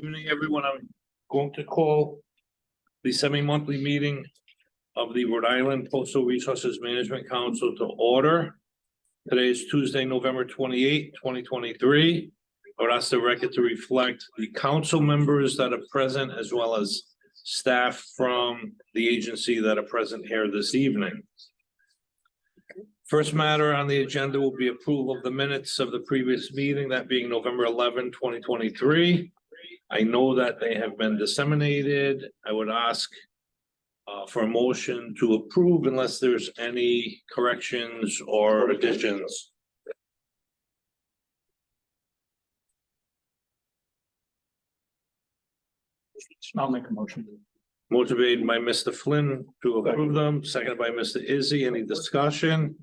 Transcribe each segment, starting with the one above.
Evening, everyone. I'm going to call the semi-monthly meeting of the Rhode Island Coastal Resources Management Council to order. Today is Tuesday, November 28, 2023. I would ask the record to reflect the council members that are present as well as staff from the agency that are present here this evening. First matter on the agenda will be approval of the minutes of the previous meeting, that being November 11, 2023. I know that they have been disseminated. I would ask for a motion to approve unless there's any corrections or additions. I'll make a motion. Motivated by Mr. Flynn to approve them, seconded by Mr. Izzy. Any discussion?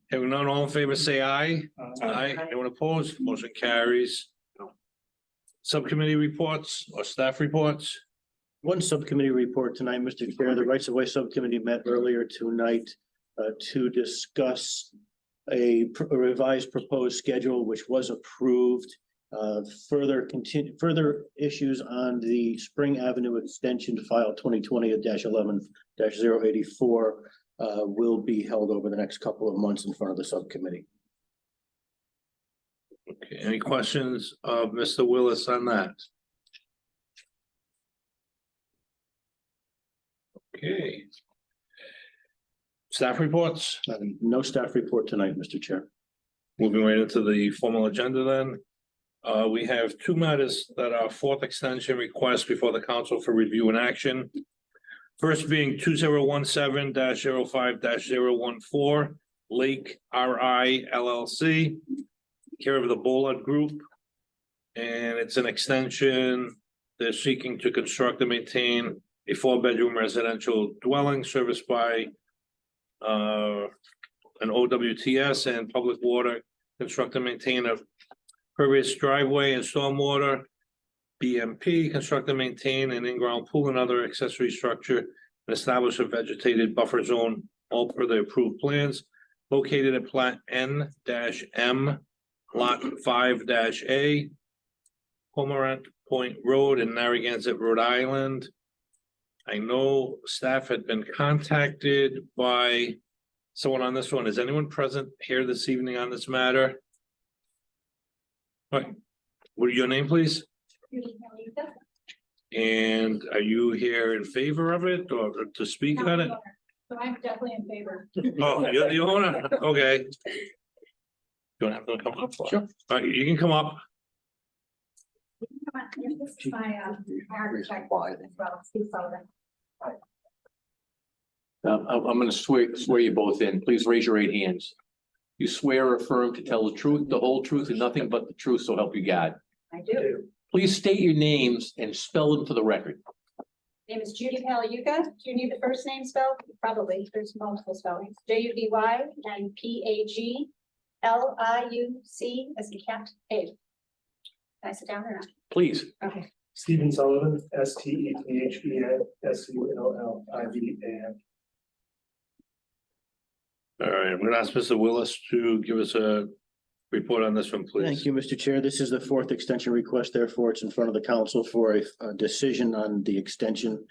Hearing none, all in favor, say aye. Aye. Anyone opposed? Motion carries. Subcommittee reports or staff reports? One subcommittee report tonight, Mr. Chair. The Rights of Way Subcommittee met earlier tonight to discuss a revised proposed schedule, which was approved. Further issues on the Spring Avenue extension file 2020-11-084 will be held over the next couple of months in front of the subcommittee. Okay, any questions of Mr. Willis on that? Okay. Staff reports? No staff report tonight, Mr. Chair. Moving right into the formal agenda then. We have two matters that are fourth extension requests before the council for review and action. First being 2017-05-014 Lake RI LLC, care of the Bollard Group. And it's an extension. They're seeking to construct and maintain a 4-bedroom residential dwelling serviced by an OWTS and public water, construct and maintain a pervious driveway and stormwater, BMP, construct and maintain an in-ground pool and other accessory structure, and establish a vegetated buffer zone, all per the approved plans, located at plat N-M, lot 5-A, Cormorant Point Road in Narragansett, Rhode Island. I know staff had been contacted by someone on this one. Is anyone present here this evening on this matter? What is your name, please? And are you here in favor of it or to speak on it? So I'm definitely in favor. Oh, you're the owner? Okay. You don't have to come up? Sure. All right, you can come up. Come on, this is my architect as well, Steve Sullivan. I'm going to swear you both in. Please raise your right hands. You swear or affirm to tell the truth, the whole truth, and nothing but the truth, so help you God. I do. Please state your names and spell them for the record. Name is Judy Pagliuca. Do you need the first name spelled? Probably. There's multiple spellings. Judy and Pagliuc as in cat. A. Can I sit down or not? Please. Okay. Stephen Sullivan, STEPHEN, All right, I'm gonna ask Mr. Willis to give us a report on this one, please. Thank you, Mr. Chair. This is the fourth extension request. Therefore, it's in front of the council for a decision on the extension.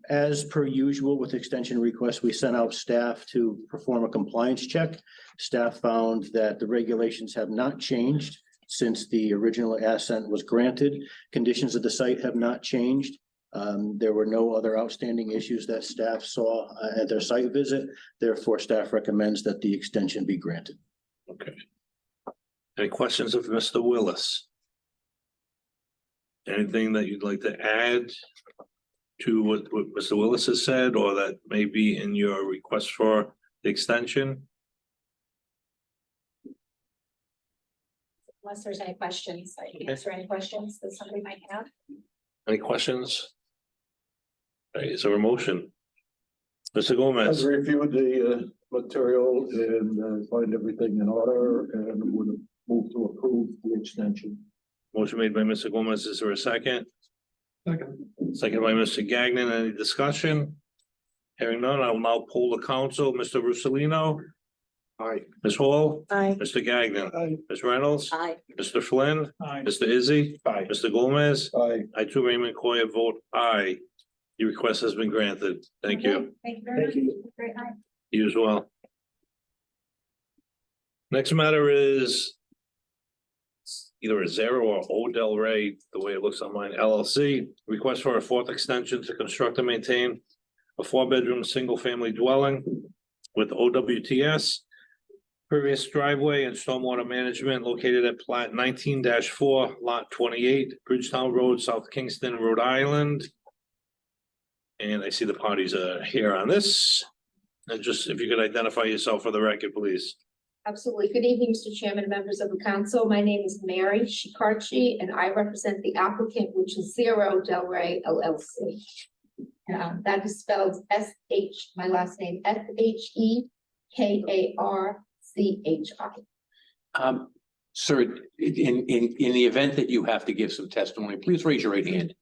As per usual with extension requests, we sent out staff to perform a compliance check. Staff found that the regulations have not changed since the original assent was granted. Conditions of the site have not changed. There were no other outstanding issues that staff saw at their site visit. Therefore, staff recommends that the extension be granted. Okay. Any questions of Mr. Willis? Anything that you'd like to add to what Mr. Willis has said, or that may be in your request for the extension? Unless there's any questions, I can answer any questions that somebody might have. Any questions? All right, is there a motion? Mr. Gomez. I've reviewed the material and find everything in order and would move to approve the extension. Motion made by Mr. Gomez. Is there a second? Second. Second by Mr. Gagnon. Any discussion? Hearing none, I'll now poll the council. Mr. Russolino, Aye. Ms. Hall, Aye. Mr. Gagnon, Aye. Ms. Reynolds, Aye. Mr. Flynn, Aye. Mr. Izzy, Aye. Mr. Gomez. Aye. I too, Raymond Coyer, vote aye. Your request has been granted. Thank you. Okay, thank you very much. Thank you. Great night. You as well. Next matter is either a Zero or O DELRAY, the way it looks on mine, LLC. Request for a fourth extension to construct and maintain a four-bedroom, single-family dwelling with OWTS, pervious driveway and stormwater management located at plat 19-4, lot 28, Bridgetown Road, South Kingston, Rhode Island. And I see the parties are here on this. And just if you could identify yourself for the record, please. Absolutely. Good evening, Mr. Chairman and members of the council. My name is Mary Shikarchi, and I represent the applicant, which is Zero DELRAY LLC. That is spelled S-H, my last name, F-H-E-K-A-R-C-H-I. Sir, in the event that you have to give some testimony, please raise your right hand.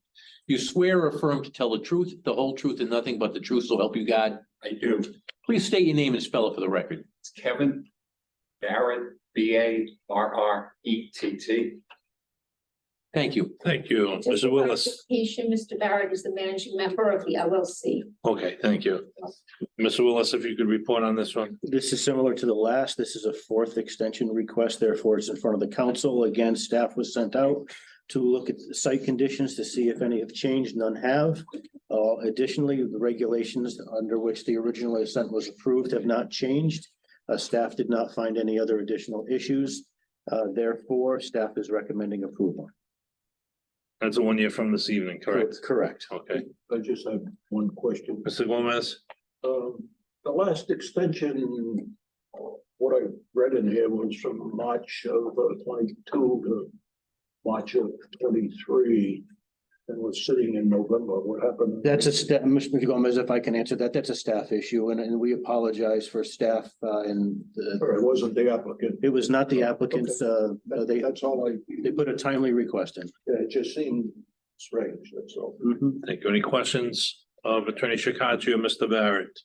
You swear or affirm to tell the truth, the whole truth, and nothing but the truth, so help you God? I do. Please state your name and spell it for the record. It's Kevin Barrett, B-A-R-R-E-T-T. Thank you. Thank you, Just Mr. for Willis. clarification, Mr. Barrett is the managing member of the LLC. Okay, thank you. Mr. Willis, if you could report on this one. This is similar to the last. This is a fourth extension request, therefore it's in front of the council. Again, staff was sent out to look at the site conditions to see if any have changed. None have. Additionally, the regulations under which the original assent was approved have not changed. Staff did not find any other additional issues. Therefore, staff is recommending approval. That's a 1 year from this evening, correct? Correct. Okay, I just have one question. Mr. Gomez, The last extension, what I read in here was from March of 22 to March of 23. And was sitting in November. What happened? That's a staff, Mr. Gomez, if I can answer that, that's a staff issue and we apologize for staff and Or it wasn't the applicant. it was not the applicants, That's all they put a timely request in. yeah, it just seemed strange, that's all. thank you. Any questions of Attorney Shikarchi or Mr. Barrett?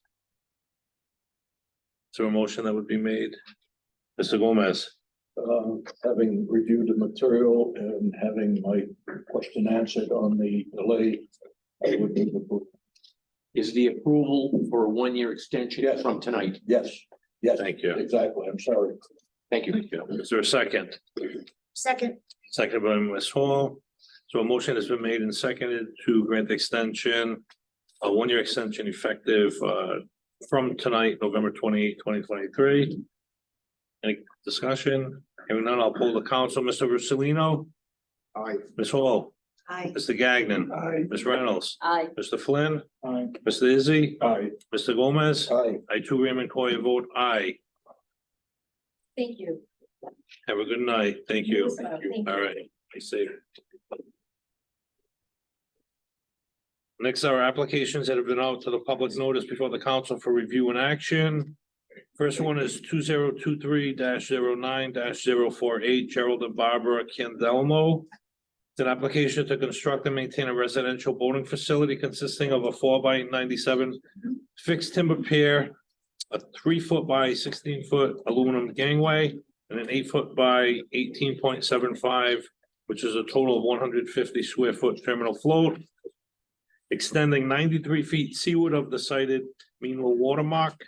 Is there a motion that would be made? Mr. Gomez, Having reviewed the material and having my question answered on the delay, I would move approval. Is the approval for a 1 year extension Yes. from tonight? Yes, yes. thank you. Exactly, I'm sorry. Thank you. Thank you. Is there a second? Second. Seconded by Ms. Hall. So a motion has been made and seconded to grant the extension, a 1 year extension effective from tonight, November 28, 2023. Any discussion? Hearing none, I'll pull the council. Mr. Russolino, Aye. Ms. Hall, Aye. Mr. Gagnon, Aye. Ms. Reynolds, Aye. Mr. Flynn, Aye. Mr. Izzy, Aye. Mr. Gomez. Aye. I too, Raymond Coyer, vote aye. Thank you. Have a good night. Thank you. Thank you. All right, be safe. Next are applications that have been out to the public notice before the council for review and action. First one is 2023-09-048 Gerald and Barbara Candelmo. It's an application to construct and maintain a residential boating facility consisting of a 4x97 fixed timber pier, a 3-foot by 16-foot aluminum gangway, and an 8-foot by 18.75, which is a total of 150 square foot terminal float, extending 93 feet seaward of the cited mean low water mark.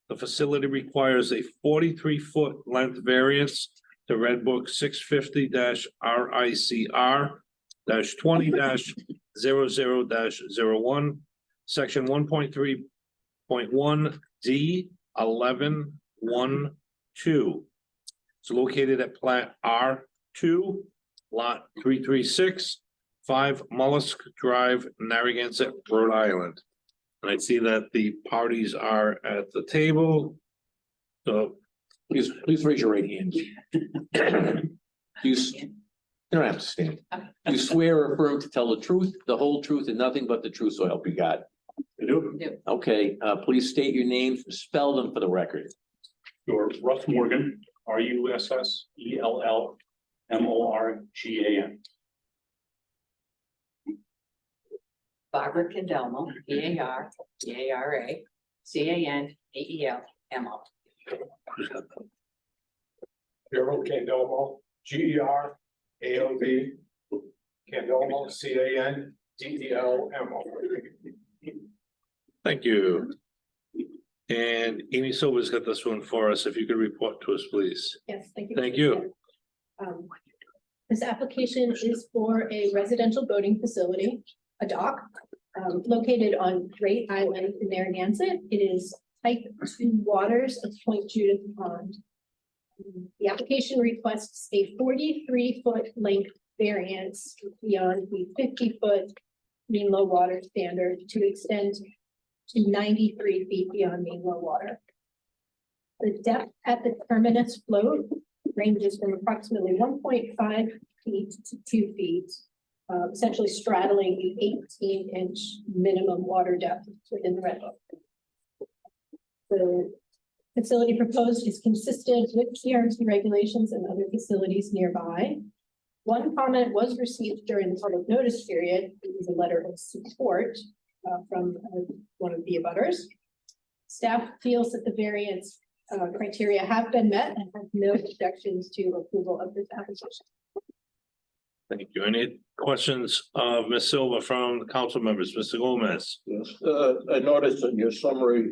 The facility requires a 43-foot length variance to Red Book 650-RICR-20-00-01, section 1.3.1 D 11-1-2. It's located at plat R2, lot 336, 5 Mollusk Drive, Narragansett, Rhode Island. And I see that the parties are at the table. So, Please raise your right hand. You don't have to stand. You swear or affirm to tell the truth, the whole truth, and nothing but the truth, so help you God. I do. Okay, please state your names, spell them for the record. Your Russ Morgan, RUSSELLMORGAN. Barbara Candelmo, B-A-R-C-A-R-A, C-A-N-D-E-L-M-O. Gerald Candomo, GERALD, Candomo, CANDELMO. Thank you. And Amy Silver's got this one for us. If you could report to us, please. Yes, thank you. Thank Mr. you. Chair. This application is for a residential boating facility, a dock, located on Great Island in Narragansett. It is type 2 waters of Point Judith Pond. The application requests a 43-foot length variance beyond the 50-foot mean low water standard to extend to 93 feet beyond mean low water. The depth at the terminus float ranges from approximately 1.5 feet to 2 feet, essentially straddling the 18-inch minimum water depth within the Red Book. The facility proposed is consistent with CRMC regulations and other facilities nearby. One comment was received during the public notice period. It was a letter of support from one of the abutters. Staff feels that the variance criteria have been met and have no objections to approval of this application. Thank you. Any questions of Ms. Silva from the council members? Mr. Gomez? Yes, I noticed in your summary,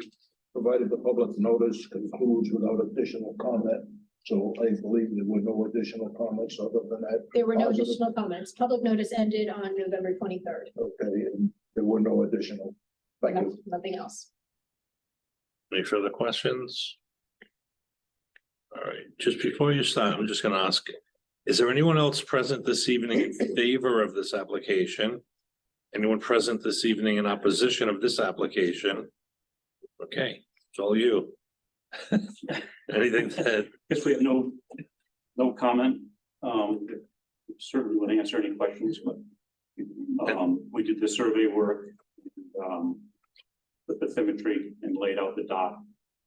provided the public notice concludes without additional comment. So I believe there were no additional comments other than that. There were no Positive. additional comments. Public notice ended on November 23rd. Okay, and there were no additional. Thank you. Nothing else. Any further questions? All right, just before you start, I'm just gonna ask, is there anyone else present this evening in favor of this application? Anyone present this evening in opposition of this application? Okay, it's all you. Anything that, Guess we have no comment. Certainly would answer any questions, but we did the survey work, the bathymetry and laid out the dock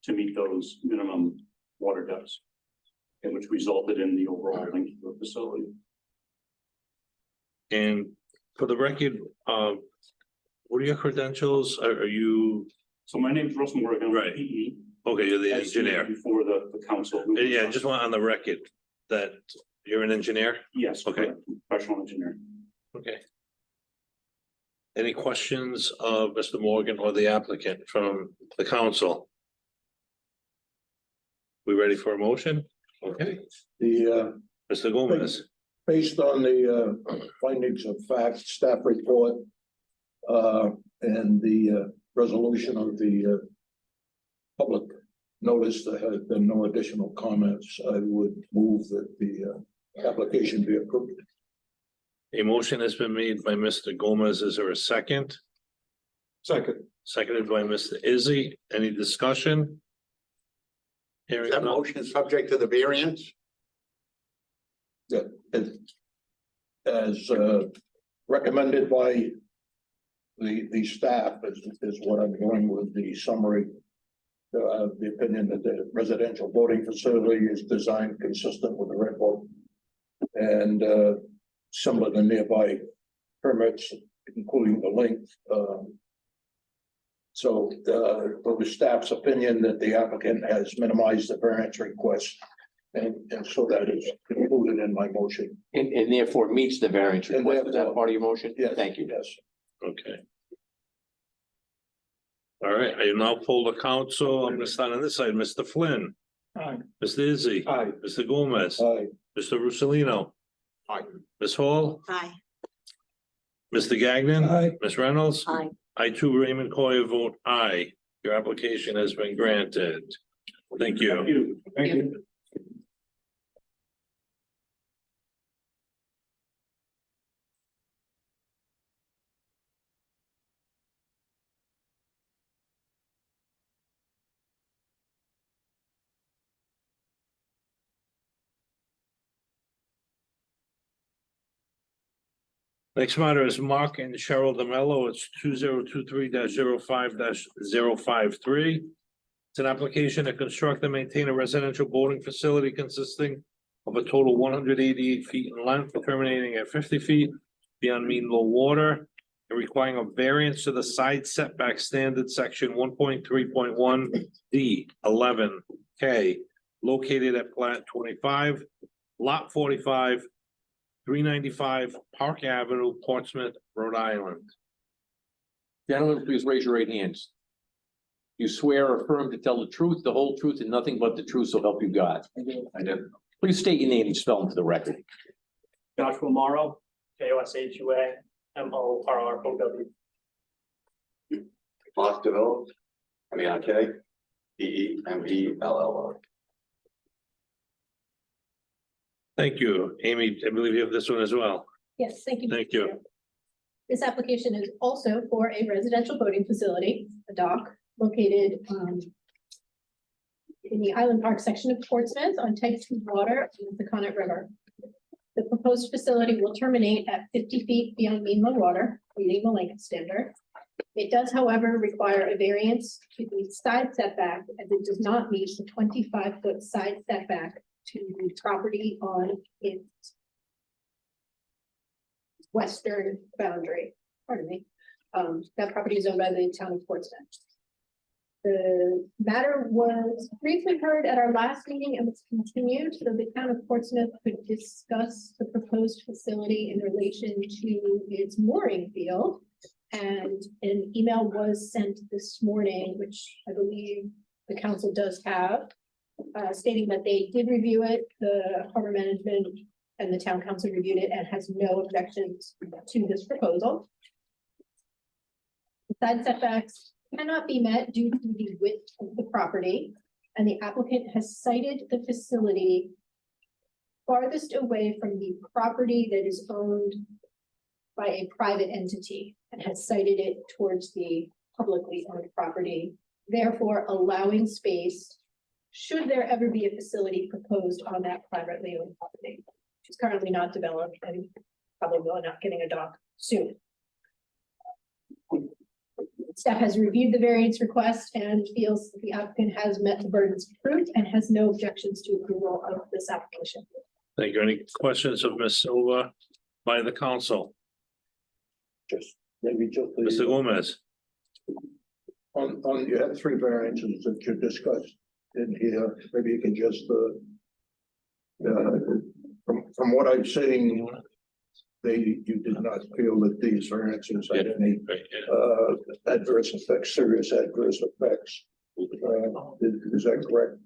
to meet those minimum water depths, and which resulted in the overall length of the facility. and for the record, what are your credentials? Are you, So my name is Russ Morgan. Right. PE. okay, you're the I served engineer. Before the council. Yeah, just want on the record that you're an engineer? Yes. Okay. correct. Professional engineer. Okay. Any questions of Mr. Morgan or the applicant from the council? We ready for a motion? Okay, The, Mr. Gomez. based on the findings of fact, staff report, and the resolution of the public notice, there has been no additional comments. I would move that the application be approved. A motion has been made by Mr. Gomez. Is there a second? Second. Seconded by Mr. Izzy. Any discussion? Hearing That none. motion is subject to the variance? As recommended by the staff is what I'm going with the summary. The opinion that the residential boating facility is designed consistent with the Red Book and similar to nearby permits, including the length. So the staff's opinion that the applicant has minimized the variance request. And so that is included in my motion. And therefore meets the variance And request. Is that therefore- part of your motion? Yes. Thank you. Yes. Okay. All right, I now poll the council. I'm gonna start on this side. Mr. Flynn. Aye. Mr. Izzy. Aye. Mr. Gomez. Aye. Mr. Russolino. Aye. Ms. Hall. Aye. Mr. Gagnon. Aye. Ms. Reynolds. Aye. I too, Raymond Coyer, vote aye. Your application has been granted. Thank you. Thank you. Next matter is Mark and Cheryl DeMello. It's 2023-05-053. It's an application to construct and maintain a residential boating facility consisting of a total 188 feet in length, terminating at 50 feet beyond mean low water, and requiring a variance to the side setback standard section 1.3.1 D 11 K, located at plat 25, lot 45, 395 Park Avenue, Portsmouth, Rhode Island. Gentlemen, please raise your right hands. You swear or affirm to tell the truth, the whole truth, and nothing but the truth, so help you God. I do. Please state your name and spell into the record. Joshua Morrow, Joshua Morrow. Mark DeVille, M-E-R-K, D-E-M-E-L-L-O. Thank you. Amy, I believe you have this one as well. Yes, thank you. Thank you. This application is also for a residential boating facility, a dock located in the Island Park section of Portsmouth on type 2 water in the Connaught River. The proposed facility will terminate at 50 feet beyond mean low water, meeting the Lincoln standard. It does, however, require a variance to the side setback, as it does not meet the 25-foot side setback to the property on its western boundary, pardon me. That property is owned by the town of Portsmouth. The matter was briefly heard at our last meeting and was continued, so the town of Portsmouth could discuss the proposed facility in relation to its mooring field. And an email was sent this morning, which I believe the council does have, stating that they did review it, the harbor management and the town council reviewed it and has no objections to this proposal. The side setbacks cannot be met due to the width of the property, and the applicant has cited the facility farthest away from the property that is owned by a private entity and has cited it towards the publicly owned property, therefore allowing space should there ever be a facility proposed on that privately owned property, which is currently not developed and probably will not getting a dock soon. Staff has reviewed the variance request and feels that the applicant has met the burdens of proof and has no objections to approval of this application. Thank you. Any questions of Ms. Silva by the council? Just, maybe just. Mr. Gomez? On, you had 3 variances that you discussed in here, maybe you can just, from what I'm saying, you did not feel that these variances had any adverse effects, serious adverse effects. Is that correct?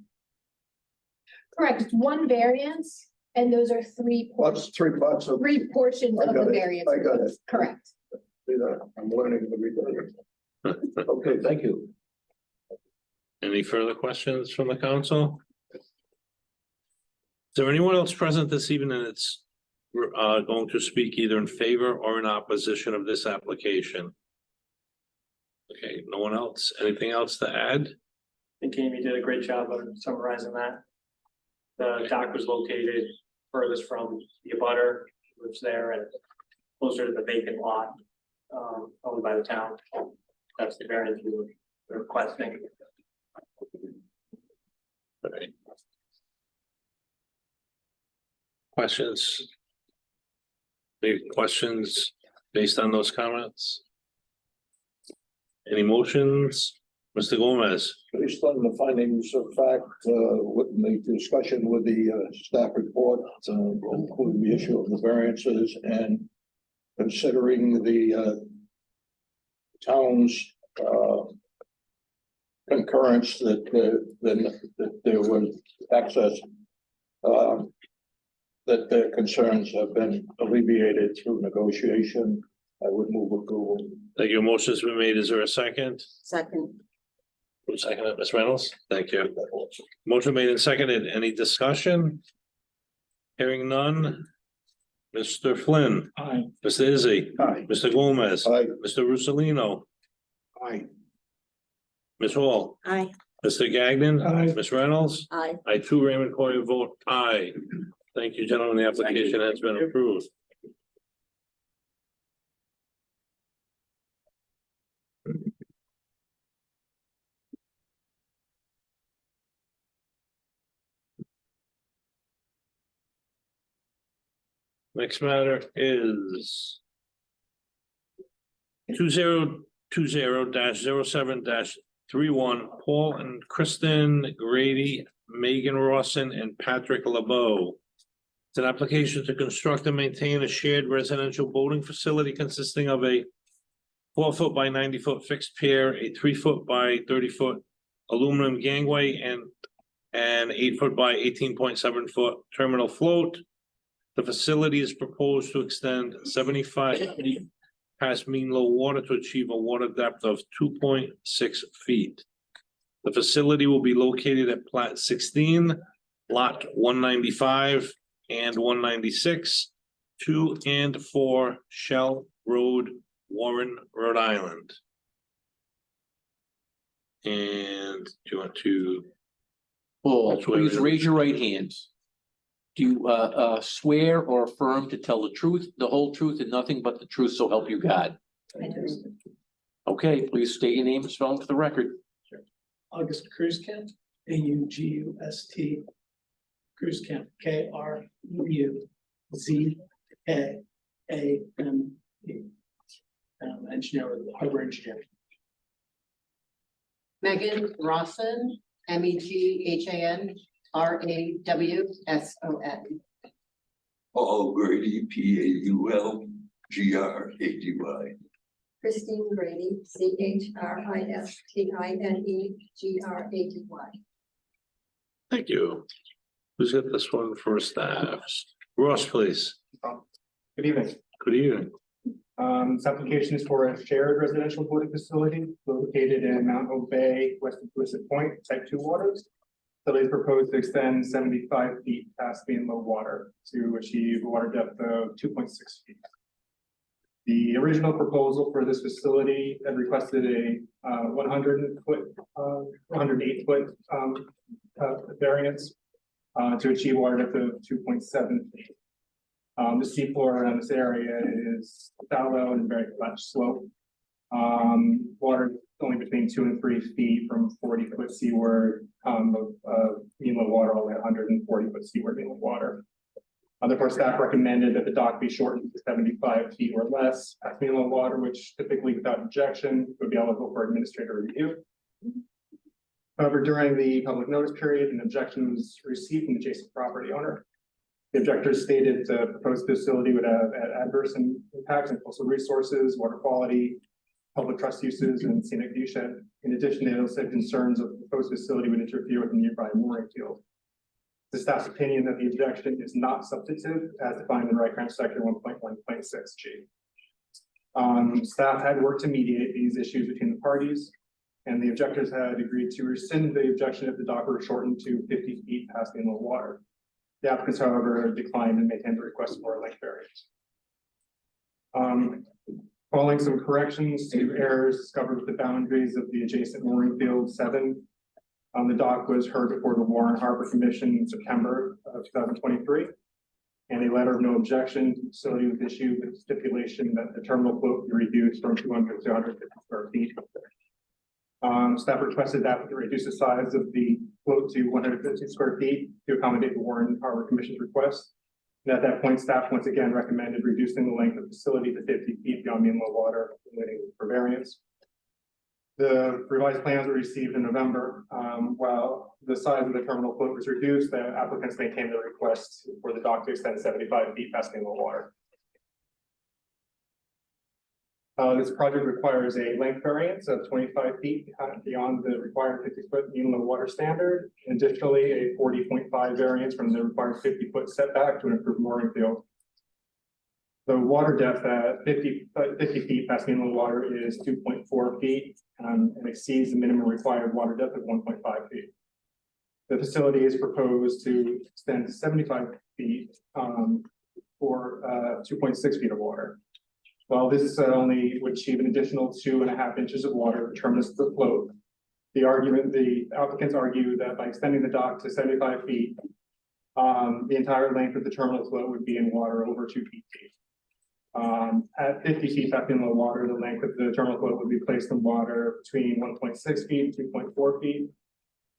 Correct. It's one variance, and those are 3 What's 3 parts of? 3 portions I of got the it. variance. I got it. Correct. See that? I'm learning every day. Okay, thank you. Any further questions from the council? Is there anyone else present this evening that's going to speak either in favor or in opposition of this application? Okay, no one else? Anything else to add? I think Amy did a great job of summarizing that. The dock was located furthest from the abutter, who lives there, and closer to the vacant lot owned by the town. That's the variance we were requesting. Okay. Questions? Any questions based on those comments? Any motions? Mr. Gomez? Based on the findings of fact, with the discussion with the staff report, including the issue of the variances and considering the town's concurrence that there was access, that their concerns have been alleviated through negotiation, I would move approval. Thank you. Motion's been made. Is there a second? Second. Second, Ms. Reynolds? Thank you. Motion made and seconded. Any discussion? Hearing none. Mr. Flynn? Aye. Mr. Izzy? Aye. Mr. Gomez? Aye. Mr. Russolino? Aye. Ms. Hall? Aye. Mr. Gagnon? Aye. Ms. Reynolds? Aye. I too, Raymond Cory, vote aye. Thank you, gentlemen. The application has been approved. Next matter is 2020-07-31, Paul and Kristen Grady Megan Rawson and Patrick LeBeau. It's an application to construct and maintain a shared residential boating facility consisting of a 4-foot by 90-foot fixed pier, a 3-foot by 30-foot aluminum gangway, and an 8-foot by 18.7-foot terminal float. The facility is proposed to extend 75 feet past mean low water to achieve a water depth of 2.6 feet. The facility will be located at plat 16, lot 195 and 196, 2 and 4 Shell Road, Warren, Rhode Island. And do you want to? Paul, That's what please it is. raise your right hands. Do you swear or affirm to tell the truth, the whole truth, and nothing but the truth, so help you God? Okay, please state your name and spell it for the record. August Kruzkamp, AUGUST. Kruzkamp, KRUZKAMP. Engineer with Harbor Engineering. Megan Rawson, MEGHAN RAWSON. Paul Grady, PAULGRADY. Christine Grady, CHRISTINEGRADY. Thank you. Who's got this one for staff? Ross, please. Good evening. Good evening. This application is for a shared residential boating facility located in Mount Hope Bay, west of Bollard Point, type 2 waters. So they propose to extend 75 feet past mean low water to achieve a water depth of 2.6 feet. The original proposal for this facility had requested a 108 foot variance to achieve water depth of 2.7 feet. The seafloor around this area is shallow and very flat slope. Water only between 2 and 3 feet from 40-foot seaward of mean low water, all the way 140-foot seaward mean low water. Therefore, staff recommended that the dock be shortened to 75 feet or less at mean low water, which typically without objection would be eligible for administrative review. However, during the public notice period, an objection was received from the adjacent property owner. The objectors stated the proposed facility would have adverse impacts on coastal resources, water quality, public trust uses, and scenic viewshed. In addition, they also had concerns that the proposed facility would interfere with the nearby mooring field. The staff's opinion that the objection is not substantive as defined in Right Section 1.1.6G. Staff had worked to mediate these issues between the parties, and the objectors had agreed to rescind the objection if the dock were shortened to 50 feet past mean low water. The applicants, however, declined and maintained the request for a length variance. Following some corrections to errors discovered with the boundaries of the adjacent mooring field 7, the dock was heard before the Warren Harbor Commission in September of 2023, and a letter of no objection to the facility was issued with stipulation that the terminal float be reduced from 200 to 150 square feet. Staff requested that to reduce the size of the float to 150 square feet to accommodate the Warren Harbor Commission's request. And at that point, staff once again recommended reducing the length of the facility to 50 feet beyond mean low water, waiting for variance. The revised plans were received in November. While the size of the terminal float was reduced, the applicants maintained the request for the dock to extend 75 feet past mean low water. This project requires a length variance of 25 feet beyond the required 50-foot mean low water standard. Additionally, a 40.5 variance from the required 50-foot setback to an improved mooring field. The water depth at 50 feet past mean low water is 2.4 feet and exceeds the minimum required water depth of 1.5 feet. The facility is proposed to extend to 75 feet for 2.6 feet of water. While this only would achieve an additional 2.5 inches of water at the terminus of the float, the applicants argue that by extending the dock to 75 feet, the entire length of the terminal float would be in water over 2 feet deep. At 50 feet back in low water, the length of the terminal float would be placed in water between 1.6 feet and 2.4 feet.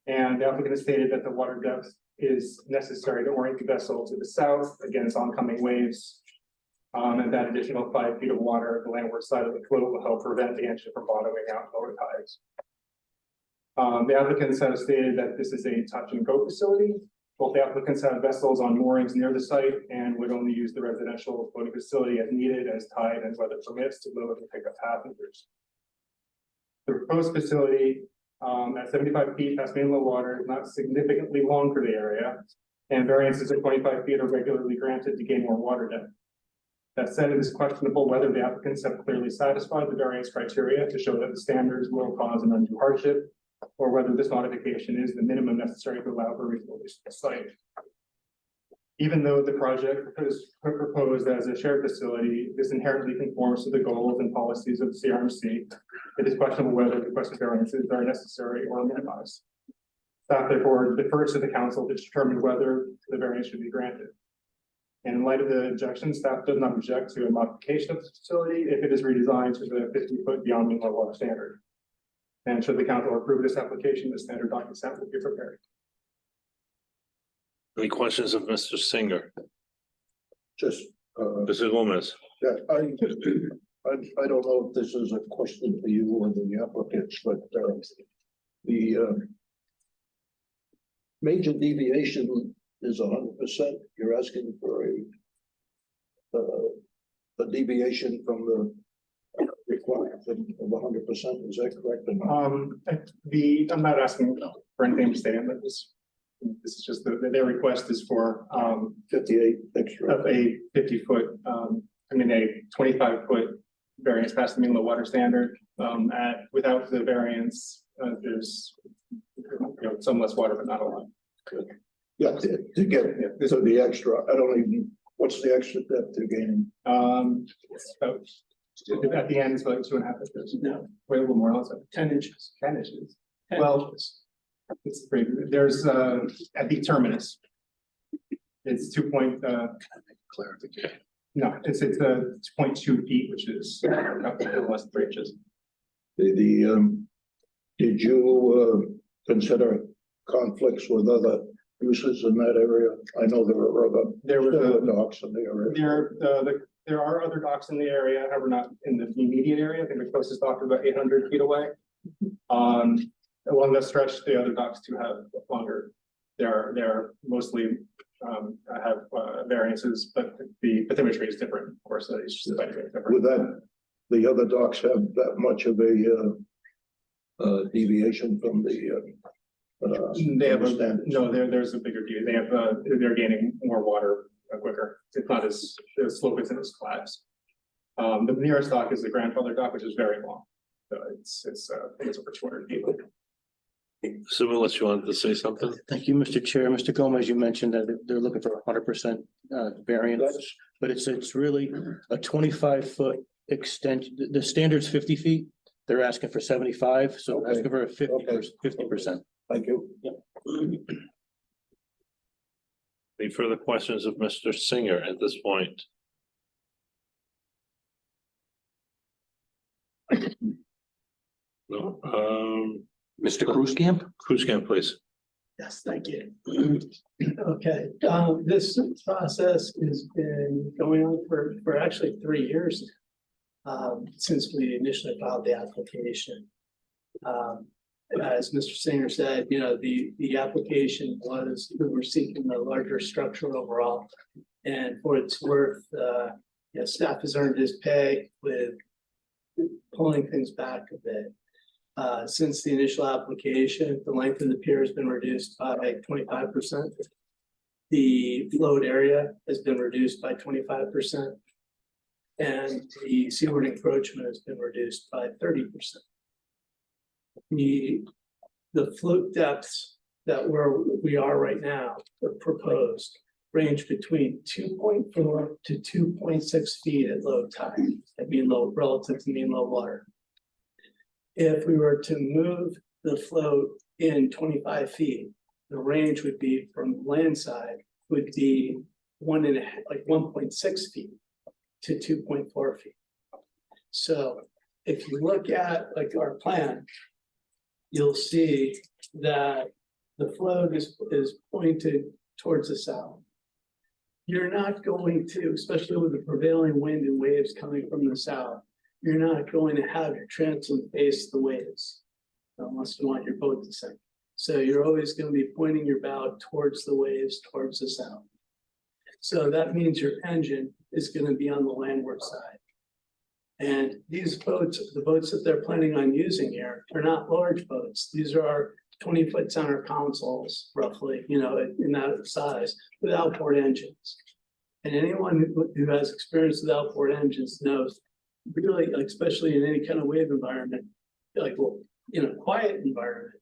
And the applicant has stated that the water depth is necessary to orient the vessel to the south against oncoming waves. And that additional 5 feet of water at the landward side of the float will help prevent the engine from bottoming out in lower tides. The applicants have stated that this is a touch and go facility. Both the applicants have vessels on moorings near the site and would only use the residential boating facility as needed as tide and weather permits to load and pick up passengers. The proposed facility at 75 feet past main low water is not significantly long for the area, and variances of 25 feet are regularly granted to gain more water depth. That said, it is questionable whether the applicants have clearly satisfied the variance criteria to show that the standards will cause an undue hardship, or whether this modification is the minimum necessary to allow for reasonable use of the site. Even though the project is proposed as a shared facility, this inherently conforms to the goals and policies of the CRMC. It is questionable whether the requested variances are necessary or minimized. Staff therefore defers to the council to determine whether the variance should be granted. And in light of the objection, staff does not object to a modification of the facility if it is redesigned to the 50-foot beyond mean low water standard. And should the council approve this application, the standard doc consent will be prepared. Any questions of Mr. Singer? Just, Mrs. Gomez? yeah, I don't know if this is a question for you or the applicants, but, the, major deviation is 100%. You're asking for a deviation from the requirement of 100%. Is that correct? I'm not asking for anything to stay in, but this is just their request is for 58 extra. of a 50-foot, a 25-foot variance past the mean low water standard. Without the variance, there's some less water, but not a lot. Good. Yeah, to get so the extra. I don't even. What's the extra depth they're gaining? It's about, at the end, it's like 2.5 inches. No, wait a little more. Let's 10 inches. 10 inches. 10 well, inches. It's pretty. There's at the terminus. It's 2 point. Clarification. No, it's 2.2 feet, which is less than 3 inches. Did you consider conflicts with other uses in that area? I know there were docks in the area. There are other docks in the area, however, not in the immediate area. I think the closest dock is about 800 feet away. Along that stretch, the other docks do have longer. They're mostly have variances, but the bathymetry is different. Of course, it's just the different. Would that the other docks have that much of a deviation from the? They have there's a bigger deal. They have they're gaining more water quicker. It's not as the slope isn't as flat. The nearest dock is the grandfather dock, which is very long. So it's I think it's over 200 feet. So unless you wanted to say something? Thank you, Mr. Chair. Mr. Gomez, you mentioned that they're looking for 100% variance, but it's really a 25-foot extension. The standard's 50 feet. They're asking for 75, so Okay. asking for a 50%. Thank you. Any further questions of Mr. Singer at this point? No, Mr. Cruzcamp? Cruzcamp, please. Yes, thank you. Okay, this process has been going on for actually 3 years since we initially filed the application. As Mr. Singer said, the application was, we were seeking a larger structure overall. And for its worth, staff has earned his pay with pulling things back a bit. Since the initial application, the length of the pier has been reduced by 25%. The load area has been reduced by 25%. And the seaward encroachment has been reduced by 30%. The float depths that we are right now, are proposed, range between 2.4 to 2.6 feet at low tide, at mean low relative to mean low water. If we were to move the float in 25 feet, the range would be from land side would be 1.6 feet to 2.4 feet. So if you look at our plan, you'll see that the float is pointed towards the south. You're not going to, especially with the prevailing wind and waves coming from the south, you're not going to have your transom face the waves. unless you want your boat to sink. So you're always gonna be pointing your bow towards the waves, towards the south. So that means your engine is gonna be on the landward side. And these boats, the boats that they're planning on using here, are not large boats. These are our 20-foot center consoles, roughly, you know, in that size, with outboard engines. And anyone who has experience with outboard engines knows, really, like, especially in any kind of wave environment, like, well, in a quiet environment,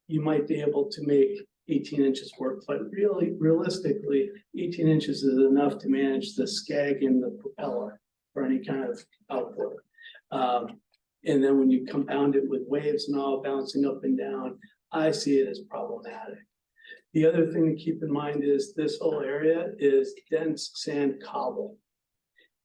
you might be able to make 18 inches work, but really, realistically, 18 inches is enough to manage the skag in the propeller for any kind of outboard. And then when you compound it with waves and all bouncing up and down, I see it as problematic. The other thing to keep in mind is this whole area is dense sand cobble.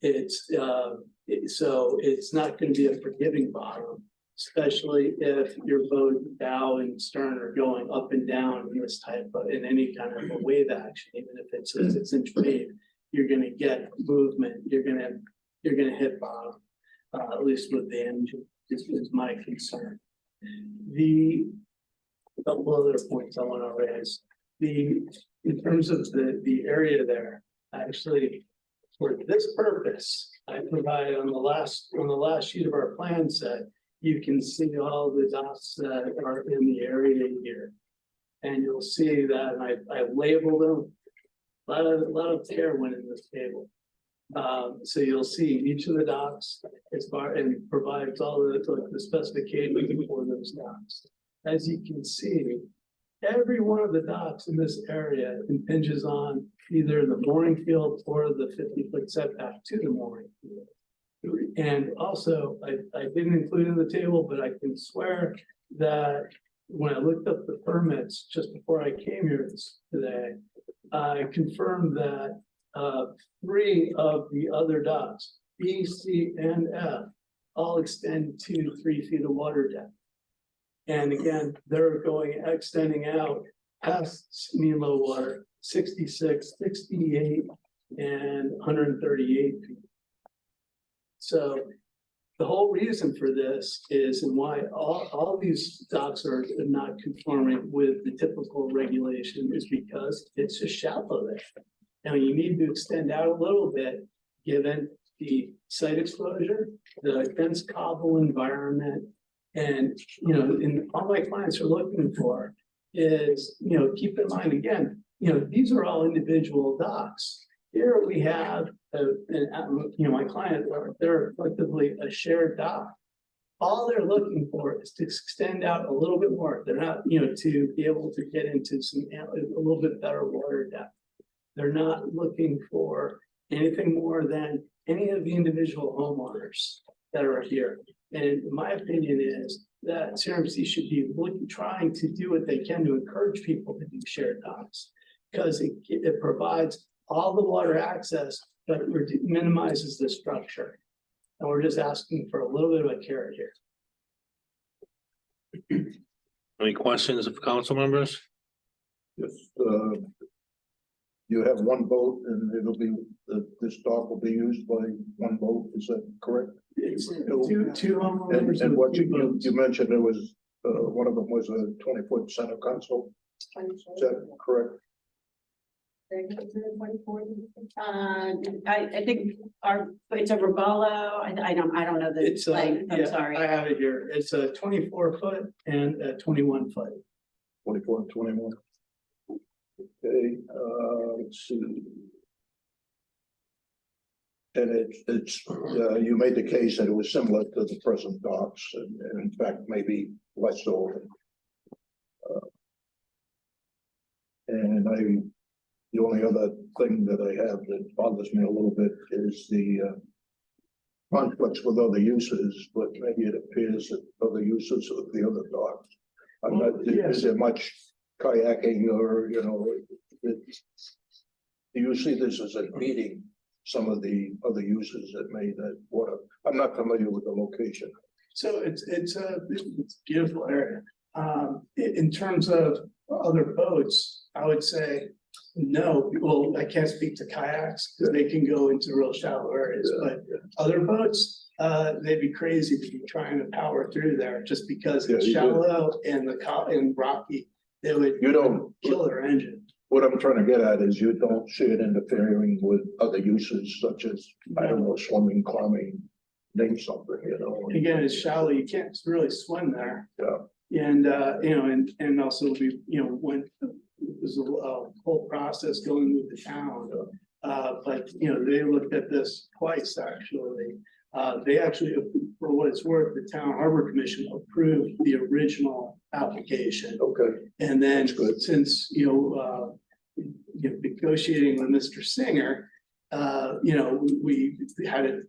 So it's not going to be a forgiving bottom, especially if your boat bow and stern are going up and down in this type of, in any kind of a wave action, even if it's a 6-inch wave, you're going to get movement. You're going to hit bottom, at least with the engine is my concern. A couple other points I want to raise. In terms of the area there, actually, for this purpose, I provide on the last sheet of our plan set, you can see all the dots that are in the area here. And you'll see that I labeled them. A lot of care went in this table. So you'll see each of the docks as far and provides all the specifications for those docks. As you can see, every one of the docks in this area impinges on either the mooring field or the 50-foot setback to the mooring field. And also, I didn't include in the table, but I can swear that when I looked up the permits just before I came here today, I confirmed that 3 of the other docks, B, C, and F, all extend to 3 feet of water depth. And again, they're extending out past mean low water, 66, 68, and 138 feet. So the whole reason for this is, and why all these docks are not conforming with the typical regulation, is because it's just shallow there. Now you need to extend out a little bit, given the site exposure, the dense cobble environment, and, you know, and all my clients are looking for is, you know, keep in mind again, you know, these are all individual docks. Here we have, you know, my client, they're effectively a shared dock. All they're looking for is to extend out a little bit more. They're not, you know, to be able to get into a little bit better water depth. They're not looking for anything more than any of the individual homeowners that are here. And my opinion is that CRMC should be trying to do what they can to encourage people to do shared docks, because it provides all the water access, but it minimizes the structure. And we're just asking for a little bit of a carrot here. Any questions of council members? Just, you have one boat and it'll be, this dock will be used by one boat, is that correct? It's two homeowners. And what you mentioned, there was, one of them was a 20-foot center console, is that correct? I think it's a Robalo, I don't know the It's length, I'm yeah, sorry. I have it here. It's a 24-foot and a 21-foot. 24 and 21. Okay, let's see. And it's you made the case that it was similar to the present docks, and in fact, maybe less so. And the only other thing that I have that bothers me a little bit is the conflicts with other uses, but maybe it appears that other uses of the other docks. I'm not, is there much kayaking or, you know, do you see this as a meeting some of the other uses that made that water? I'm not familiar with the location. So it's a beautiful area. In terms of other boats, I would say No, well, I can't speak to kayaks because they can go into real shallow areas, but other boats, they'd be crazy to be trying to power through there just because it's Yeah, you do. shallow and and rocky. They would You don't, kill their engine. what I'm trying to get at is you don't see it interfering with other uses such as, I don't know, swimming, climbing, name something, you know. Again, it's shallow, you can't really swim there. Yeah. And, you know, and also we, you know, when there's a whole process going with the town. But, you know, they looked at this twice, actually. They actually, for what it's worth, the Town Harbor Commission approved the original application. Okay. And then That's good. since, you know, negotiating with Mr. Singer, you know, we had it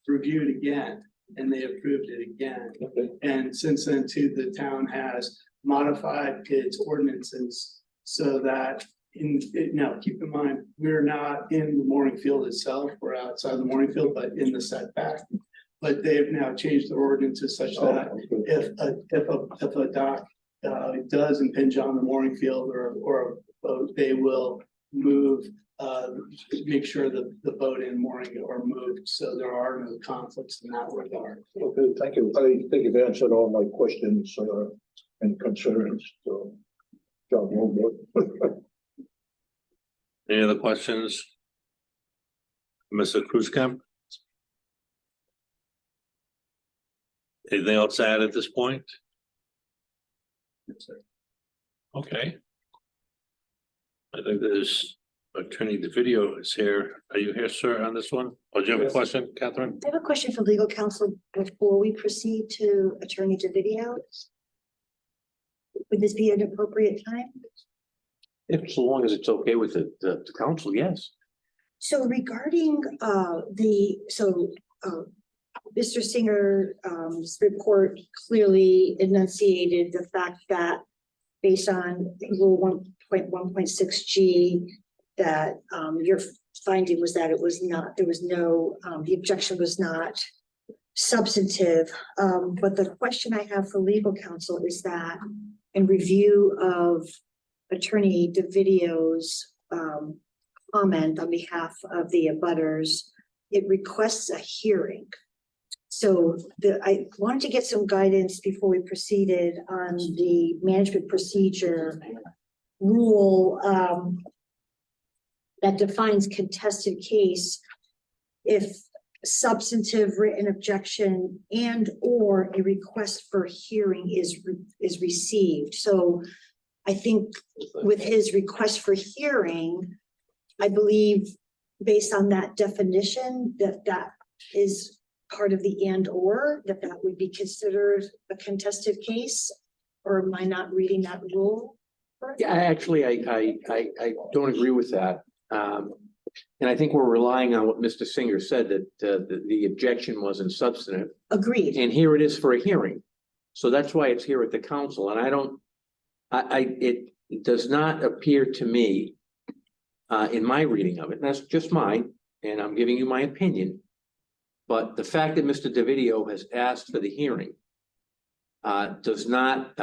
reviewed again and they approved it again. Okay. And since then too, the town has modified its ordinances so that now keep in mind, we're not in the mooring field itself, we're outside the mooring field, but in the setback. But they've now changed their ordinances such that if a dock does impinge on the mooring field or a boat, they will move, make sure that the boat and mooring are moved, so there are no conflicts in that regard. Okay, thank you. I think you've answered all my questions and concerns, so. Job well done. Any other questions? Mr. Kruskamp? Anything else to add at this point? Okay. I think there's Attorney DeVideo is here. Are you here, sir, on this one? Or do you have a question, Catherine? I have a question for legal counsel before we proceed to Attorney DeVideo. Would this be an appropriate time? If so long as it's okay with the council, yes. So regarding Mr. Singer's report clearly enunciated the fact that based on Rule 1.1.6G, that your finding was that it was not, there was no, the objection was not substantive. But the question I have for legal counsel is that in review of Attorney DeVideo's comment on behalf of the abutters, it requests a hearing. So I wanted to get some guidance before we proceeded on the management procedure rule that defines contested case if substantive written objection and or a request for hearing is received. So I think with his request for hearing, I believe based on that definition that is part of the and or that would be considered a contested case, or am I not reading that rule? Yeah, I don't agree with that. And I think we're relying on what Mr. Singer said, that the objection wasn't substantive. Agreed. And here it is for a hearing. So that's why it's here at the council. And it does not appear to me in my reading of it, and that's just mine, and I'm giving you my opinion. But the fact that Mr. DeVideo has asked for the hearing does not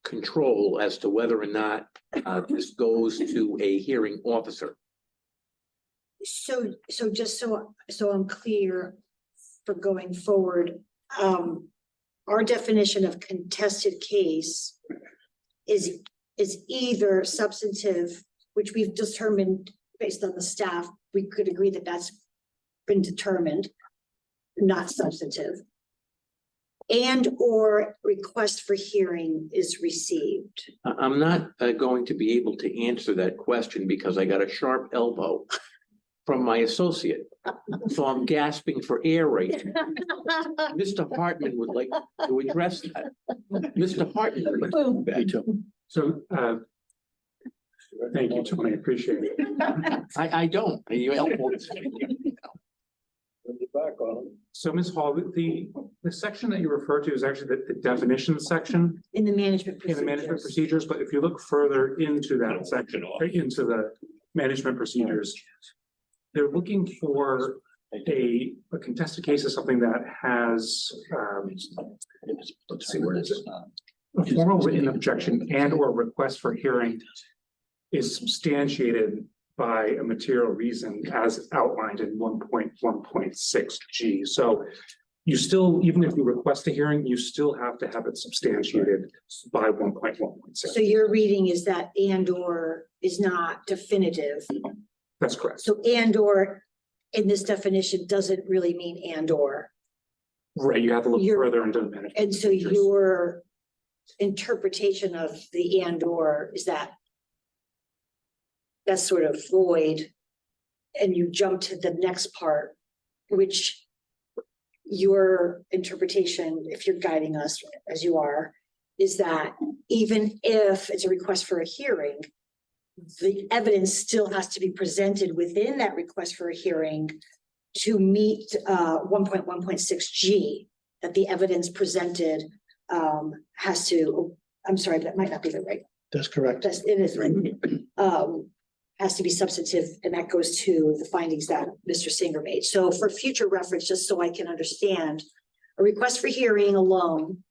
control as to whether or not this goes to a hearing officer. So just so I'm clear for going forward, our definition of contested case is either substantive, which we've determined based on the staff, we could agree that that's been determined, not substantive, and or request for hearing is received. I'm not going to be able to answer that question because I got a sharp elbow from my associate. So I'm gasping for air right now. Mr. Hartman would like to address that. Mr. Hartman. Me too. So, thank you, Tony, appreciate it. I don't. You elbowed. Back on them. So Ms. Hall, the section that you refer to is actually the definition section In the management in the management procedures, but if you look further into that section, right into the management procedures, they're looking for a contested case is something that has, let's see, where is it? A formal written objection and or request for hearing is substantiated by a material reason as outlined in 1.1.6G. So you still, even if you request a hearing, you still have to have it substantiated by 1.1.6. So your reading is that and/or is not definitive. That's correct. So and/or in this definition doesn't really mean and/or. Right, you have to look further into the management. And so procedures. your interpretation of the and/or is that that's sort of void, and you jump to the next part, which your interpretation, if you're guiding us as you are, is that even if it's a request for a hearing, the evidence still has to be presented within that request for a hearing to meet 1.1.6G, that the evidence presented has to, I'm sorry, that might not be the right. That's correct. It is right. Has to be substantive, and that goes to the findings that Mr. Singer made. So for future reference, just so I can understand, a request for hearing alone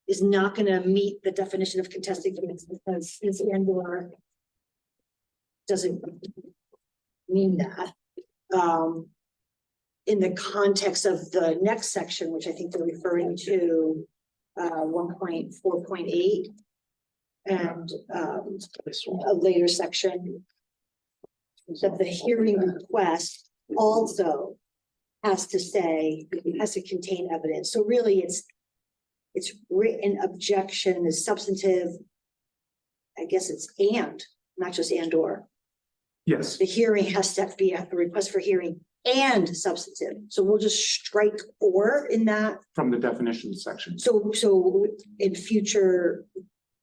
is not going to meet the definition of contested evidence because his and/or doesn't mean that. In the context of the next section, which I think they're referring to 1.4.8 and a later section, that the hearing request also has to say, has to contain evidence. So really it's written objection is substantive. I guess it's and, not just and/or. Yes. The hearing has to be a request for hearing and substantive. So we'll just strike or in that. From the definition section. So in future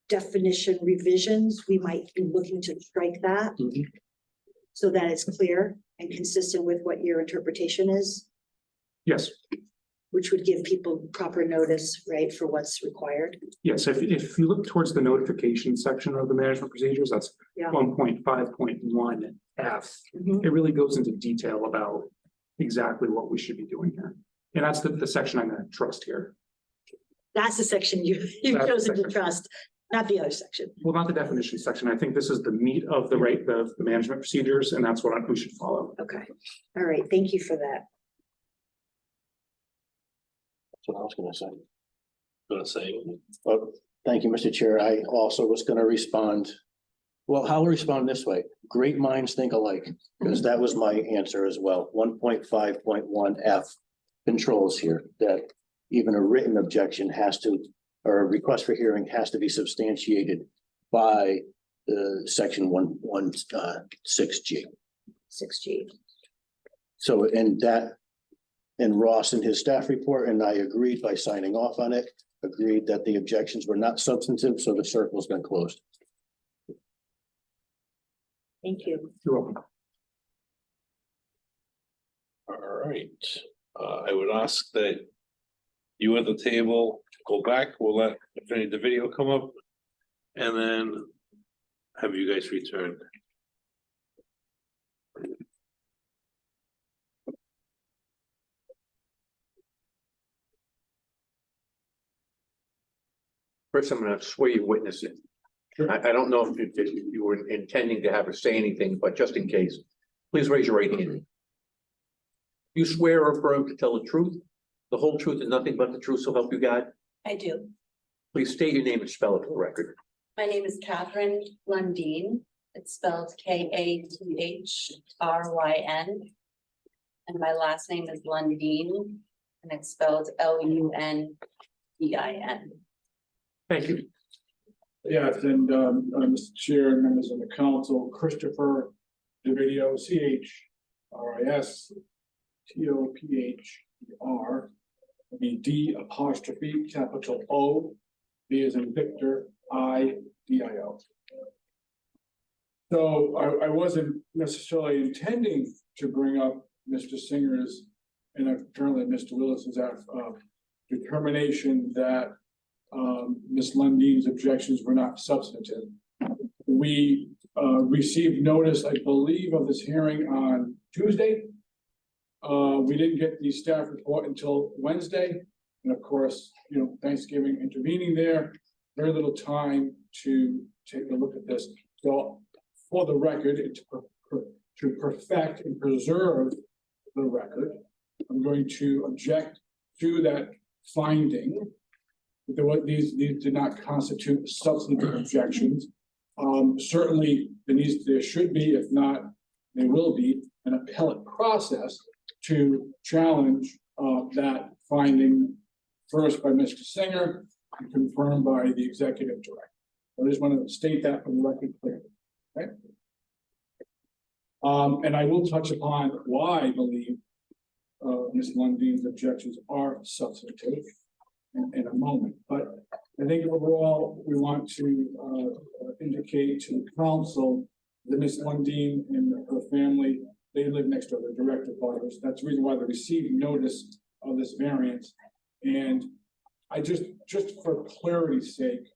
definition revisions, we might be looking to strike that. Mhm. So that it's clear and consistent with what your interpretation is, Yes. which would give people proper notice, right, for what's required. Yes, if you look towards the notification section of the management procedures, that's Yeah. 1.5.1F. Mhm. It really goes into detail about exactly what we should be doing here. And that's the section I'm going to trust here. That's the section you've That's the chosen to section. trust, not the other section. Well, not the definition section. I think this is the meat of the the management procedures, and that's what we should follow. Okay, all right, thank you for that. That's what I was gonna say. Gonna say, But thank you, Mr. Chair. I also was gonna respond. Well, I'll respond this way. Great minds think alike, because that was my answer as well. 1.5.1F controls here that even a written objection has to, or a request for hearing has to be substantiated by the section 1.6G. 6G. So, and Ross in his staff report, and I agreed by signing off on it, agreed that the objections were not substantive, so the circle's been closed. Thank you. You're welcome. all right, I would ask that you at the table go back, we'll let the video come up. And then have you guys return. First, I'm gonna swear you witness it. I don't know if you were intending to have her say anything, but just in case, please raise your right hand. You swear or affirm to tell the truth, the whole truth and nothing but the truth, so help you God? I do. Please state your name and spell it for the record. My name is Catherine Lundeen. It's spelled Kathryn. And my last name is Lundeen, and it's spelled Lundein. Thank you. Yes, and Mr. Chair and members of the council, Christopher DeVideo, CHRISTOPHER, be D''O, V as in Victor, IDIO. So I wasn't necessarily intending to bring up Mr. Singer's and apparently Mr. Willis's determination that Ms. Lundeen's objections were not substantive. We received notice, I believe, of this hearing on Tuesday. We didn't get the staff report until Wednesday. And of course, Thanksgiving intervening there, very little time to take a look at this. So for the record, and to perfect and preserve the record, I'm going to object to that finding. These did not constitute substantive objections. Certainly, there should be, if not, there will be an appellate process to challenge that finding, first by Mr. Singer and confirmed by the executive director. I just want to state that for the record clearly. Okay. And I will touch upon why I believe Ms. Lundin's objections are substantive in a moment. But I think overall, we want to indicate to council that Ms. Lundin and her family, they live next door, they're direct abutters. That's the reason why they received notice of this variance. And I just for clarity's sake,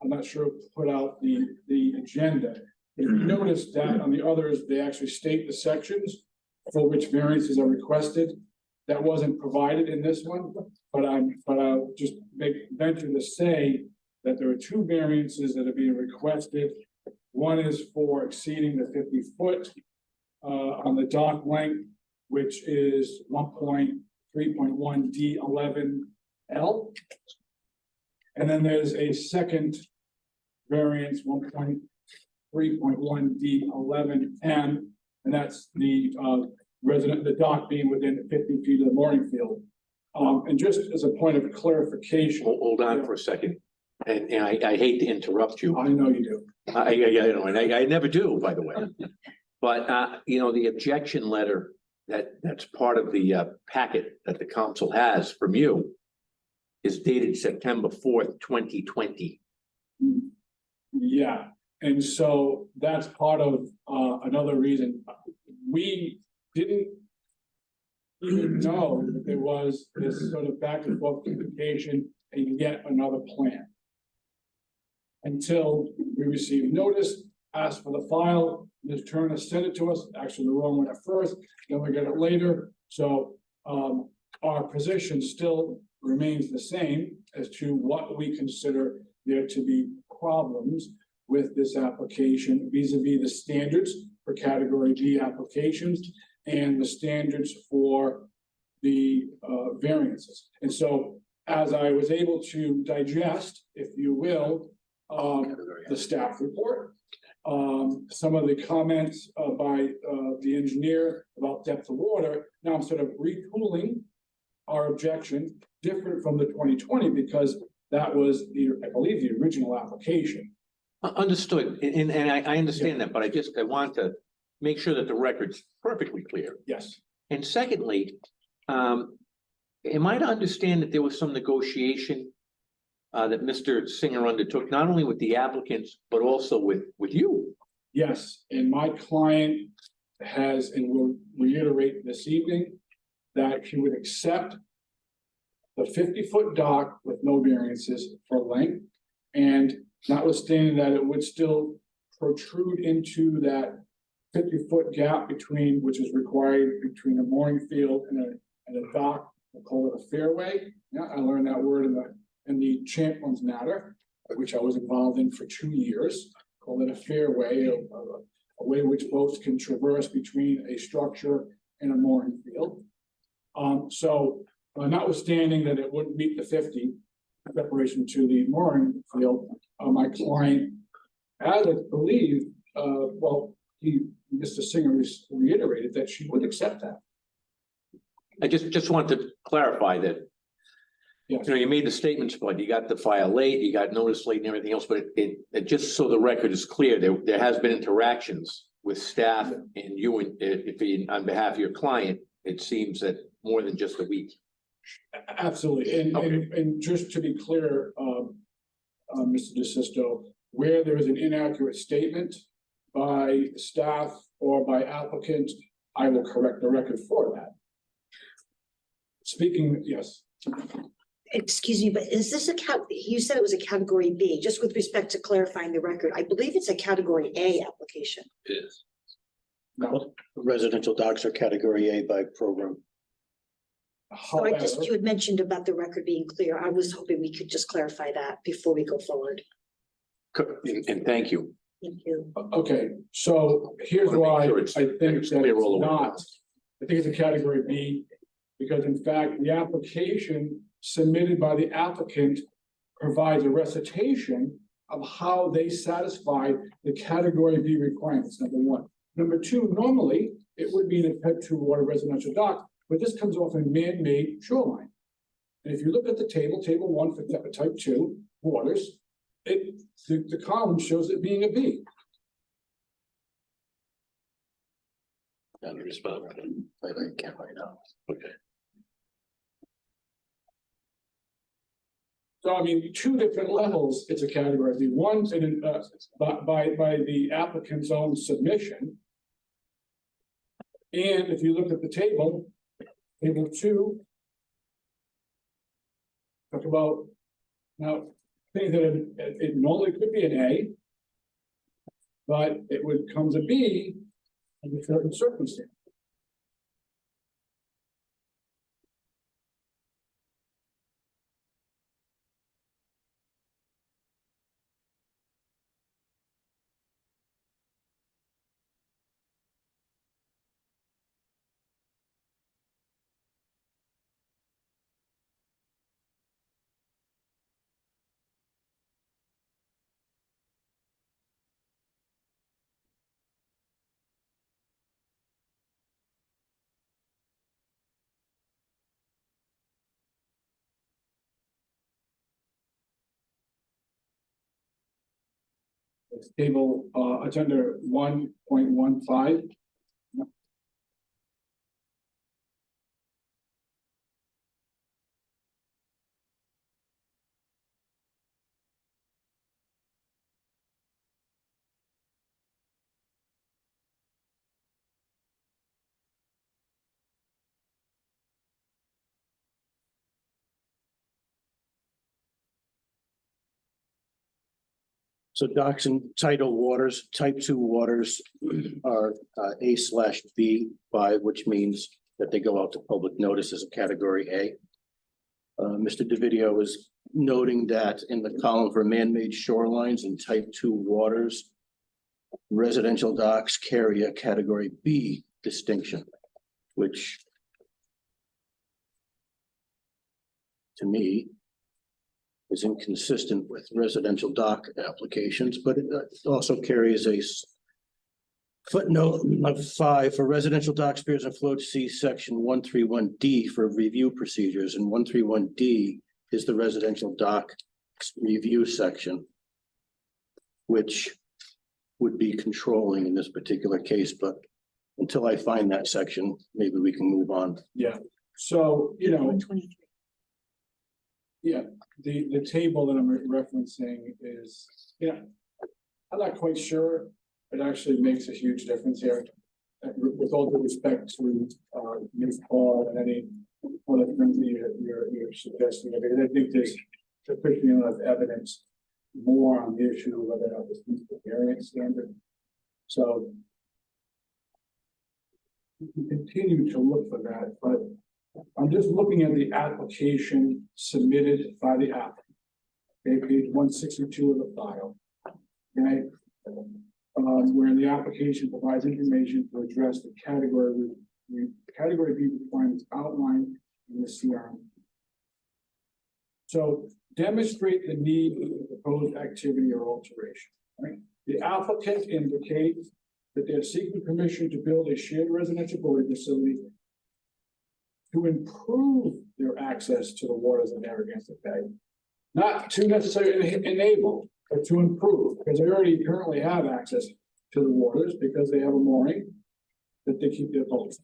I'm not sure who put out the agenda. If you notice that on the others, they actually state the sections for which variances are requested. That wasn't provided in this one, but I'll just venture to say that there are two variances that are being requested. One is for exceeding the 50-foot on the dock length, which is 1.3.1 D11L. And then there's a second variance, 1.3.1 D11M, and that's the the dock being within 50 feet of the mooring field. And just as a point of clarification. Hold on for a second. And I hate to interrupt you. I know you do. I never do, by the way. But, you know, the objection letter that's part of the packet that the council has from you is dated September 4th, 2020. Yeah, and so that's part of another reason. We didn't even know that there was this sort of back and forth communication and yet another plan. Until we received notice, asked for the file, Ms. Turner sent it to us, actually the wrong one at first, then we got it later. So our position still remains the same as to what we consider there to be problems with this application vis-a-vis the standards for category B applications and the standards for the variances. And so as I was able to digest, if you will, the staff report, some of the comments by the engineer about depth of water, now I'm sort of retooling our objection different from the 2020 because that was I believe the original application. Understood, and I understand that, but I want to make sure that the record's perfectly clear. Yes. And secondly, am I to understand that there was some negotiation that Mr. Singer undertook, not only with the applicants, but also with you? Yes, and my client has, and will reiterate this evening, that he would accept the 50-foot dock with no variances for length, and notwithstanding that it would still protrude into that 50-foot gap between, which is required between a mooring field and a dock. We'll call it a fairway. Yeah, I learned that word in the Champlain's matter, which I was involved in for 2 years. Call it a fairway, a way which boats can traverse between a structure and a mooring field. So notwithstanding that it wouldn't meet the 50 separation to the mooring field, my client, as I believe, Mr. Singer reiterated that she would accept that. I just want to clarify that. Yes. You know, you made the statements, but you got the file late, you got notice late and everything else, but it just so the record is clear, there has been interactions with staff and you and on behalf of your client, it seems that more than just a week. Absolutely, and just to be clear, Mr. DeSisto, where there is an inaccurate statement by staff or by applicant, I will correct the record for that. Speaking, yes. Excuse me, but is this you said it was a category B, just with respect to clarifying the record, I believe it's a category A application. It is. No. Residential docks are category A by program. So you had mentioned about the record being clear. I was hoping we could just clarify that before we go forward. And thank you. Thank you. Okay, so here's Wanna make why sure I it's- think that it's clear all the it's way not. around. I think it's a category B, because in fact, the application submitted by the applicant provides a recitation of how they satisfy the category B requirements, number one. Number two, normally, it would be in a PET 2 water residential dock, but this comes off a man-made shoreline. And if you look at the table, table one for type 2 waters, the column shows it being a B. And respond. I can't right now. Okay. So I mean, two different levels, it's a category B. One's in, by the applicant's own submission. And if you look at the table, table 2. Talk about, now, things that it normally could be an A. But it would come to B under certain circumstances. It's table, it's under 1.15. So docks and tidal waters, type 2 waters are A/B5, which means that they go out to public notice as a category A. Mr. DeVideo is noting that in the column for man-made shorelines and type 2 waters, residential docks carry a category B distinction, which to me is inconsistent with residential dock applications, but it also carries a footnote of 5 for residential docks, piers and floats, see section 131D for review procedures, and 131D is the residential dock review section, which would be controlling in this particular case, but until I find that section, maybe we can move on. Yeah, so, you know, 123. yeah, the table that I'm referencing is, yeah, I'm not quite sure. It actually makes a huge difference here. With all due respect to Ms. Paul and any other things that you're suggesting, because I think there's sufficient enough evidence more on the issue of whether or not this meets the variance standard. So we can continue to look for that, but I'm just looking at the application submitted by the applicant. Okay, page 162 of the file. Okay. Where the application provides information to address the category B requirements outlined in the CRMC. So demonstrate the need for the proposed activity or alteration, right? The applicant indicates that they're seeking permission to build a shared residential boating facility to improve their access to the waters of Narragansett Bay. Not to necessarily enable, but to improve, because they already currently have access to the waters because they have a mooring that they keep their boats.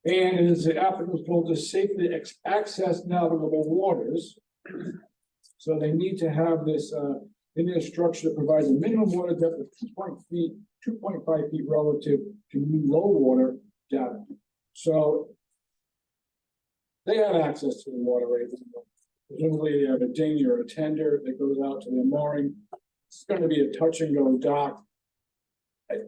And it is the applicant's goal to safely access navigable waters. So they need to have this in their structure that provides a minimum water depth of 2.5 feet relative to new low water depth. So they have access to the waterway. Presumably they have a dinghy or a tender that goes out to their mooring. It's going to be a touch and go dock.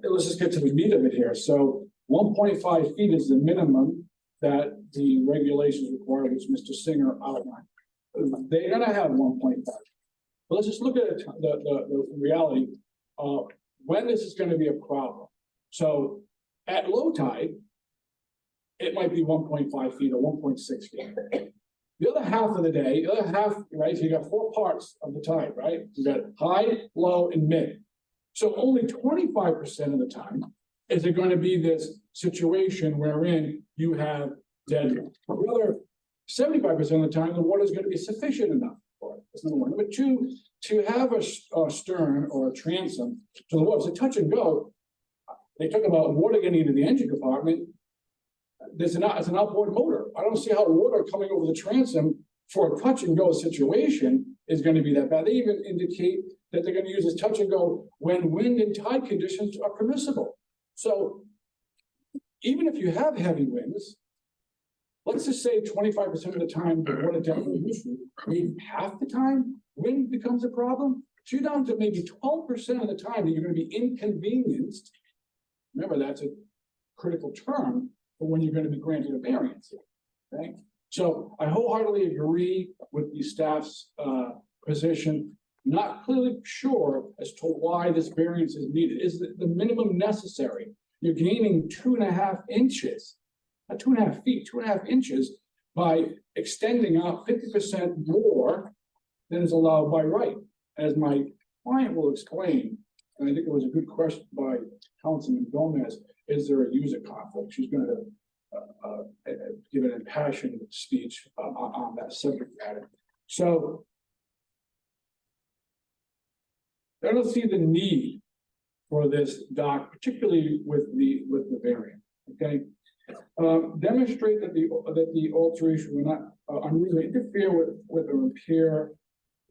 Let's just get to the meat of it here. So 1.5 feet is the minimum that the regulations require, which Mr. Singer outlined. They're going to have 1.5. But let's just look at it, the reality of when this is gonna be a problem. So at low tide, it might be 1.5 feet or 1.6 feet. The other half of the day, the other half, right, so you got 4 parts of the tide, right? You got high, low, and mid. So only 25% of the time is it going to be this situation wherein you have dead. The other 75% of the time, the water is going to be sufficient enough for it. That's number one. Number two, to have a stern or a transom to the water, it's a touch and go. They talk about water getting into the engine compartment. It's an outboard motor. I don't see how water coming over the transom for a touch and go situation is going to be that bad. They even indicate that they're going to use this touch and go when wind and tide conditions are permissible. So even if you have heavy winds, let's just say 25% of the time the water depth is an issue, maybe half the time wind becomes a problem. So you're down to maybe 12% of the time that you're going to be inconvenienced. Remember, that's a critical term for when you're going to be granted a variance. Okay, so I wholeheartedly agree with the staff's position. Not clearly sure as to why this variance is needed. Is the minimum necessary? You're gaining 2.5 inches, 2.5 feet, 2.5 inches by extending out 50% more than is allowed by right. As my client will explain, and I think it was a good question by Councilman Gomez, is there a user conflict? She's going to give an impassioned speech on that subject matter. So I don't see the need for this dock, particularly with the variant. Okay, demonstrate that the alteration will not unreasonably interfere with or impair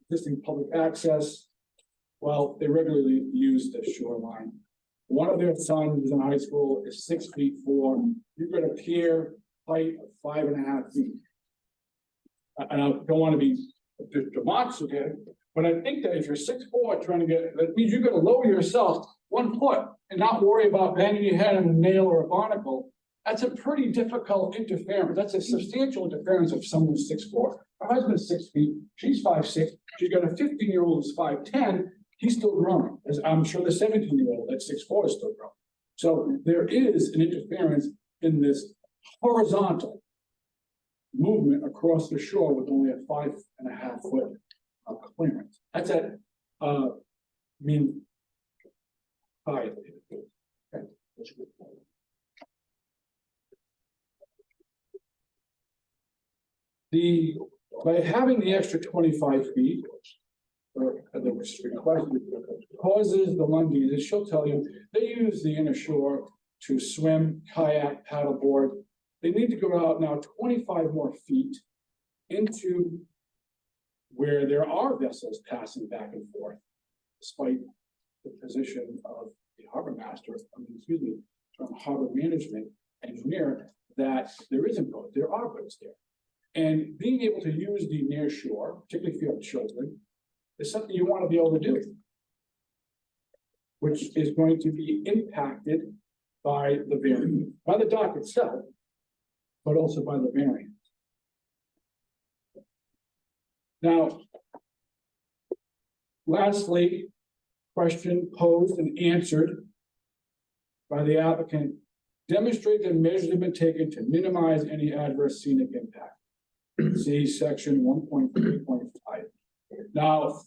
existing public access. Well, they regularly use the shoreline. One of their sons who's in high school is 6'4". You've got a pier height of 5.5 feet. And I don't want to be demonstrative, but I think that if you're 6'4" trying to get, that means you're going to lower yourself 1 foot and not worry about banging your head on a nail or a barnacle. That's a pretty difficult interference. That's a substantial interference if someone's 6'4". Her husband's 6 feet, she's 5'6". She's got a 15-year-old who's 5'10". He's still growing. As I'm sure the 17-year-old at 6'4" is still growing. So there is an interference in this horizontal movement across the shore with only a 5.5 foot clearance. That's at mean height. Okay. By having the extra 25 feet, or that was requested, causes the Lundys, as she'll tell you, they use the inner shore to swim, kayak, paddleboard. They need to go out now 25 more feet into where there are vessels passing back and forth, despite the position of the harbor master, from harbor management engineer, that there isn't boats, there are boats there. And being able to use the near shore, particularly if you have children, is something you want to be able to do, which is going to be impacted by the variant, by the dock itself, but also by the variant. Now, lastly, question posed and answered by the applicant: demonstrate that measures have been taken to minimize any adverse scenic impact. See section 1.3.5. Now,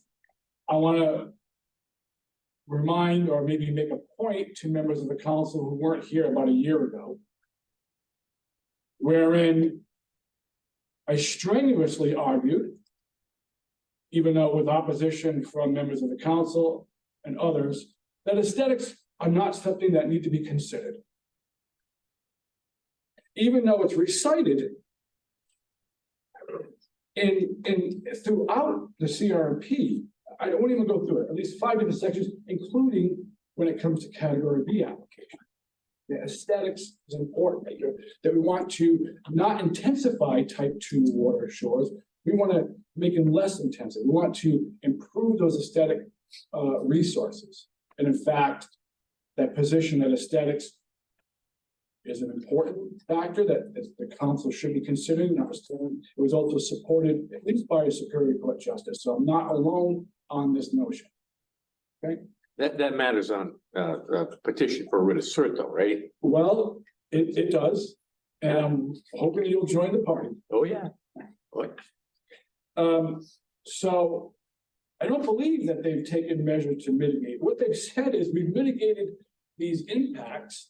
I want to remind or maybe make a point to members of the council who weren't here about a year ago, wherein I strenuously argued, even though with opposition from members of the council and others, that aesthetics are not something that need to be considered. Even though it's recited throughout the CRMP, I won't even go through it, at least 5 different sections, including when it comes to category B application. The aesthetics is important, that we want to not intensify type 2 water shores. We want to make them less intensive. We want to improve those aesthetic resources. And in fact, that position that aesthetics is an important factor that the council should be considering. It was also supported at least by a Superior Court justice. So I'm not alone on this notion. That matters on, petition for writ of cert though, right? Well, it does, and I'm hoping you'll join the party. Oh, yeah. Oh, yeah. So I don't believe that they've taken measures to mitigate. What they've said is we've mitigated these impacts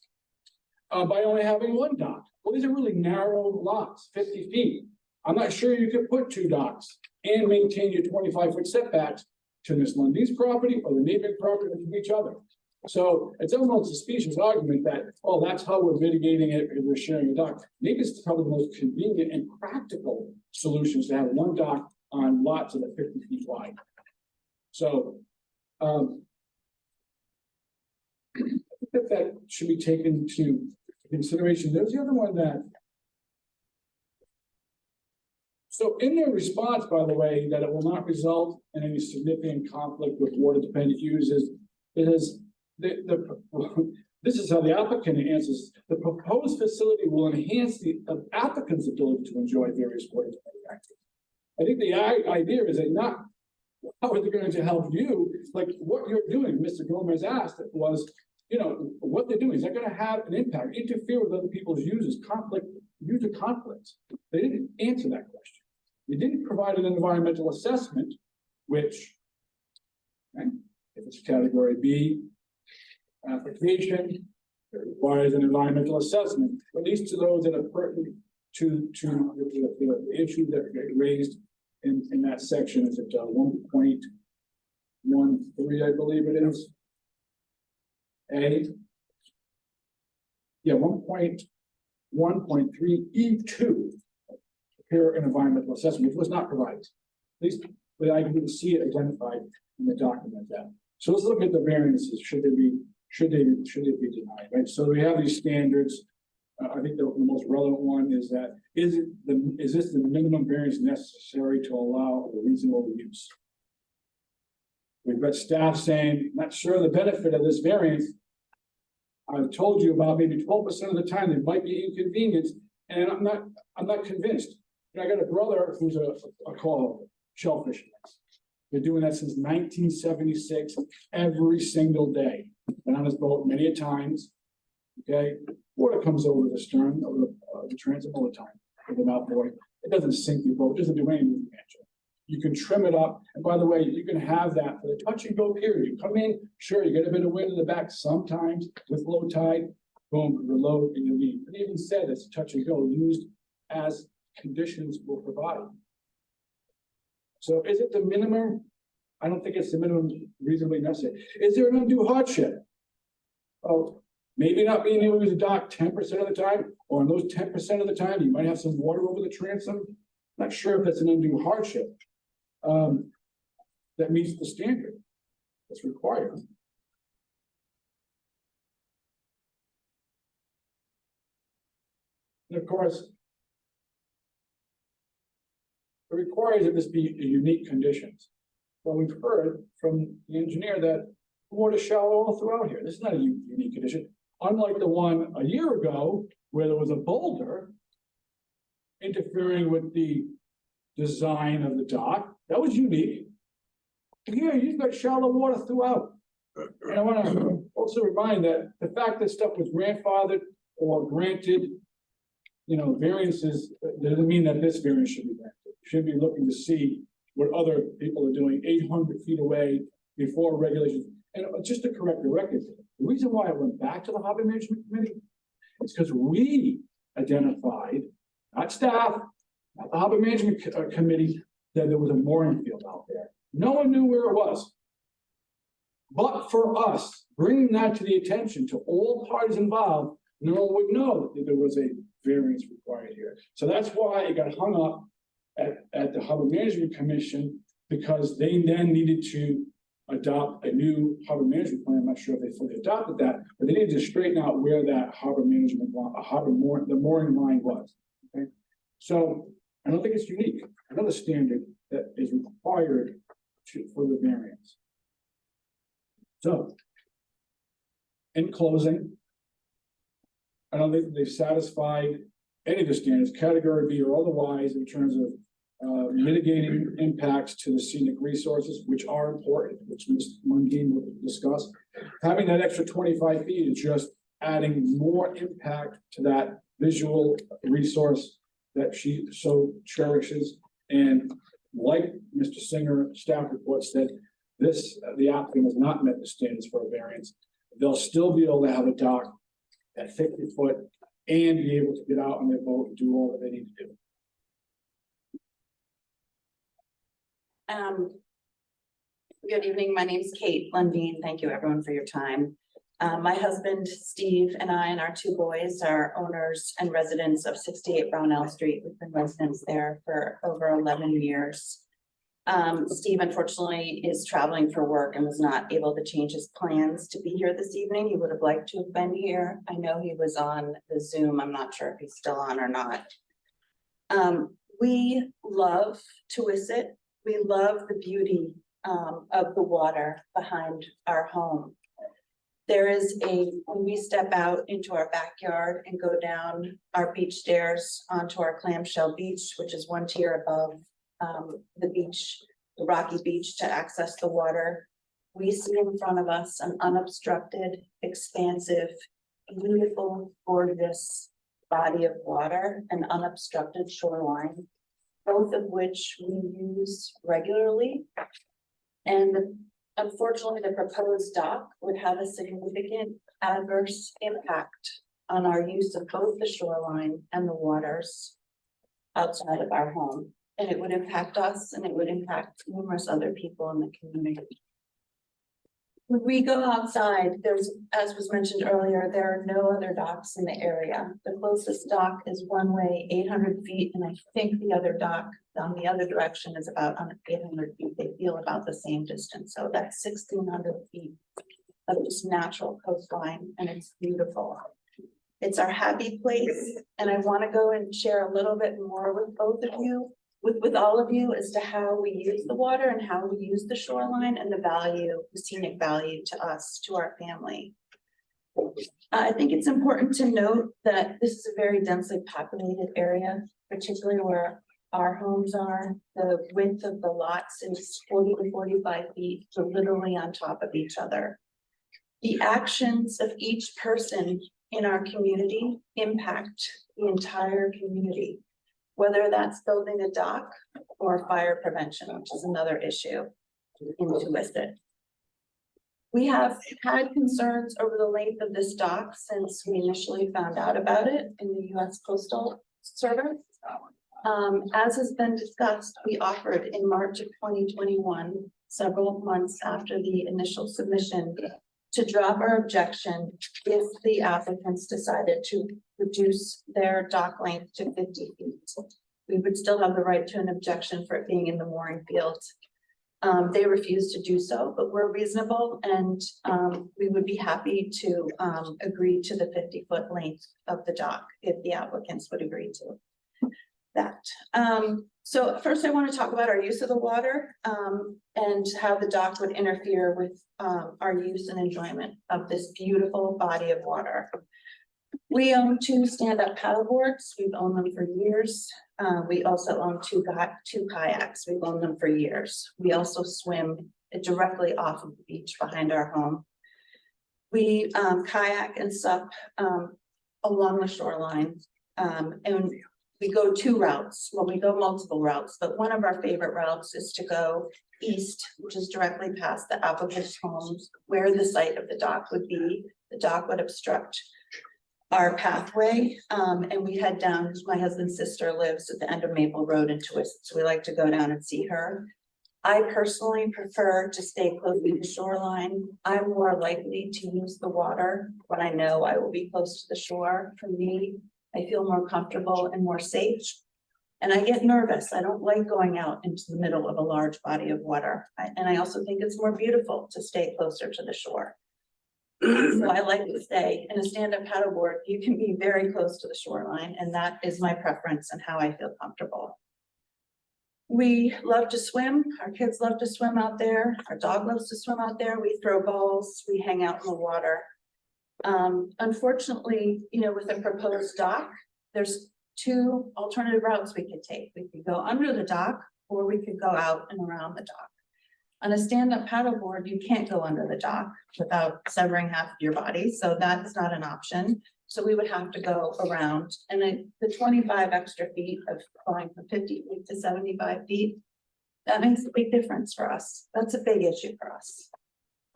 by only having one dock. Well, these are really narrow lots, 50 feet. I'm not sure you could put two docks and maintain your 25-foot setbacks to Ms. Lundy's property or the neighboring property from each other. So it's almost a specious argument that, oh, that's how we're mitigating it because we're sharing a dock. Maybe it's probably the most convenient and practical solutions to have one dock on lots that are 50 feet wide. So I think that should be taken to consideration. There's the other one that. So in their response, by the way, that it will not result in any significant conflict with water dependent uses, is this is how the applicant answers. The proposed facility will enhance the applicant's ability to enjoy various water dependent activities. I think the idea is that not how is it going to help you, like what you're doing, Mr. Gomez asked was, you know, what they're doing, is that going to have an impact, interfere with other people's uses, user conflicts? They didn't answer that question. They didn't provide an environmental assessment, which, okay, if it's category B application, it requires an environmental assessment, at least to those that are pertinent to the issue that get raised in that section. Is it 1.13, I believe it is? Yeah, 1.1.3E2. Prepare an environmental assessment, which was not provided. At least I can see it identified in the document that. So let's look at the variances. Should they be denied, right? So we have these standards. I think the most relevant one is that is this the minimum variance necessary to allow a reasonable use? We've got staff saying, not sure the benefit of this variance. I've told you about maybe 12% of the time there might be inconvenience, and I'm not convinced. I got a brother who's a shellfish. They're doing that since 1976, every single day. Been on his boat many a times. Okay, water comes over the stern of the transom all the time with the outboard. It doesn't sink your boat, it doesn't do anything. You can trim it up, and by the way, you can have that for the touch and go period. You come in, sure, you get a bit of wind in the back sometimes with low tide, boom, you load and you leave. It even said it's touch and go used as conditions will provide. So is it the minimum? I don't think it's the minimum reasonably necessary. Is there an undue hardship? Oh, maybe not being able to use a dock 10% of the time, or in those 10% of the time, you might have some water over the transom. Not sure if that's an undue hardship that meets the standard that's required. And of course, it requires that this be unique conditions. Well, we've heard from the engineer that the water is shallow all throughout here. This is not a unique condition. Unlike the one a year ago, where there was a boulder interfering with the design of the dock, that was unique. Here, you've got shallow water throughout. And I want to also remind that the fact that stuff was grandfathered or granted, you know, variances, doesn't mean that this variance should be granted. You should be looking to see what other people are doing 800 feet away before regulations. And just to correct the record, the reason why I went back to the Harbor Management Committee is because we identified, not staff, not the Harbor Management Committee, that there was a mooring field out there. No one knew where it was. But for us, bringing that to the attention to all parties involved, no one would know that there was a variance required here. So that's why it got hung up at the Harbor Management Commission, because they then needed to adopt a new harbor management plan. I'm not sure if they fully adopted that, but they needed to straighten out where that harbor management, the mooring line was. Okay, so I don't think it's unique. Another standard that is required for the variance. So, in closing, I don't think they've satisfied any of the standards, category B or otherwise, in terms of mitigating impacts to the scenic resources, which are important, which Ms. Mundine will discuss. Having that extra 25 feet is just adding more impact to that visual resource that she so cherishes. And like Mr. Singer, staff report said, the applicant has not met the standards for a variance. They'll still be able to have a dock at 50 foot and be able to get out on their boat and do all that they need to do. Good evening. My name is Kate Lundeen. Thank you everyone for your time. My husband, Steve, and I and our two boys are owners and residents of 68 Brownell Street. We've been residents there for over 11 years. Steve unfortunately is traveling for work and was not able to change his plans to be here this evening. He would have liked to have been here. I know he was on the Zoom. I'm not sure if he's still on or not. We love Tuisset. We love the beauty of the water behind our home. There is when we step out into our backyard and go down our beach stairs onto our clamshell beach, which is one tier above the beach, the rocky beach, to access the water, we see in front of us an unobstructed, expansive, beautiful, gorgeous body of water, an unobstructed shoreline, both of which we use regularly. And unfortunately, the proposed dock would have a significant adverse impact on our use of both the shoreline and the waters outside of our home. And it would impact us, and it would impact numerous other people in the community. When we go outside, as was mentioned earlier, there are no other docks in the area. The closest dock is one way, 800 feet, and I think the other dock on the other direction is about 800 feet. They feel about the same distance. So that's 1,600 feet of just natural coastline, and it's beautiful. It's our happy place, and I want to go and share a little bit more with both of you, with all of you, as to how we use the water and how we use the shoreline and the value, the scenic value to us, to our family. I think it's important to note that this is a very densely populated area, particularly where our homes are. The width of the lots is 40 to 45 feet, so literally on top of each other. The actions of each person in our community impact the entire community, whether that's building a dock or fire prevention, which is another issue in Tuisset. We have had concerns over the length of this dock since we initially found out about it in the U.S. Postal Service. As has been discussed, we offered in March of 2021, several months after the initial submission, to drop our objection if the applicants decided to reduce their dock length to 50 feet. We would still have the right to an objection for it being in the mooring field. They refused to do so, but we're reasonable, and we would be happy to agree to the 50-foot length of the dock if the applicants would agree to that. So first I want to talk about our use of the water and how the dock would interfere with our use and enjoyment of this beautiful body of water. We own 2 stand-up paddleboards. We've owned them for years. We also own two kayaks. We've owned them for years. We also swim directly off of the beach behind our home. We kayak and sup along the shoreline, and we go 2 routes. Well, we go multiple routes, but one of our favorite routes is to go east, which is directly past the applicant's homes, where the site of the dock would be. The dock would obstruct our pathway, and we head down. My husband's sister lives at the end of Maple Road in Tuisset, so we like to go down and see her. I personally prefer to stay close to the shoreline. I'm more likely to use the water when I know I will be close to the shore. For me, I feel more comfortable and more safe. And I get nervous. I don't like going out into the middle of a large body of water. And I also think it's more beautiful to stay closer to the shore. So I like to stay in a stand-up paddleboard. You can be very close to the shoreline, and that is my preference and how I feel comfortable. We love to swim. Our kids love to swim out there. Our dog loves to swim out there. We throw balls. We hang out in the water. Unfortunately, with a proposed dock, there's two alternative routes we could take. We could go under the dock, or we could go out and around the dock. On a stand-up paddleboard, you can't go under the dock without severing half of your body, so that's not an option. So we would have to go around, and then the 25 extra feet of going from 50 feet to 75 feet, that makes a big difference for us. That's a big issue for us.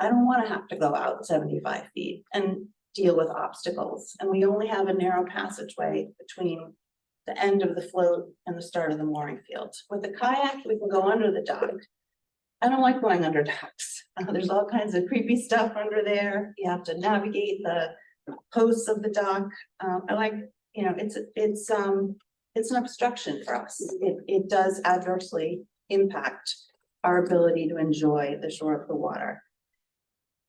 I don't want to have to go out 75 feet and deal with obstacles, and we only have a narrow passageway between the end of the float and the start of the mooring field. With the kayak, we can go under the dock. I don't like going under docks. There's all kinds of creepy stuff under there. You have to navigate the posts of the dock. I like, you know, it's an obstruction for us. It does adversely impact our ability to enjoy the shore of the water.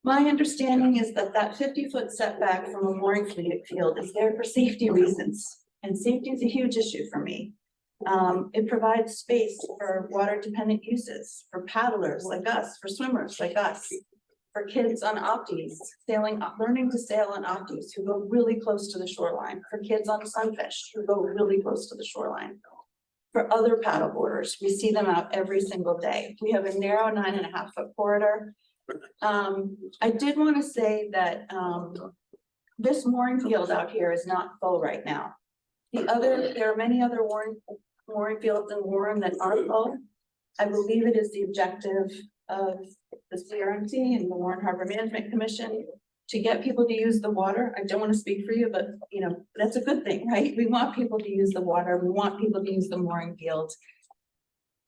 My understanding is that 50-foot setback from a mooring field is there for safety reasons, and safety is a huge issue for me. It provides space for water dependent uses, for paddlers like us, for swimmers like us, for kids on OWTS, learning to sail on OWTS who go really close to the shoreline, for kids on sunfish who go really close to the shoreline. For other paddleboarders, we see them out every single day. We have a narrow 9.5-foot corridor. I did want to say that this mooring field out here is not full right now. There are many other mooring fields in Warren that aren't full. I believe it is the objective of the CRMC and the Warren Harbor Management Commission to get people to use the water. I don't want to speak for you, but you know, that's a good thing, right? We want people to use the water. We want people to use the mooring field.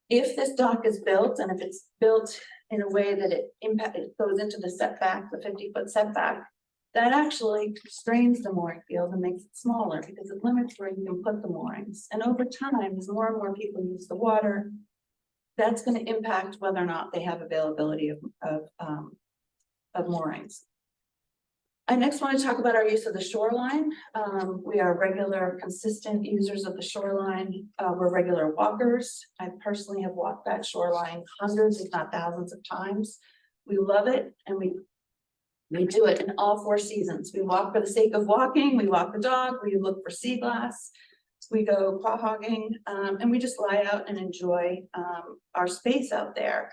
If this dock is built, and if it's built in a way that it goes into the setback, the 50-foot setback, that actually constrains the mooring field and makes it smaller because it limits where you can put the moorings. And over time, as more and more people use the water, that's going to impact whether or not they have availability of moorings. I next want to talk about our use of the shoreline. We are regular, consistent users of the shoreline. We're regular walkers. I personally have walked that shoreline hundreds, if not thousands of times. We love it, and we do it in all 4 seasons. We walk for the sake of walking, we walk the dog, we look for sea glass, we go paw hogging, and we just lie out and enjoy our space out there.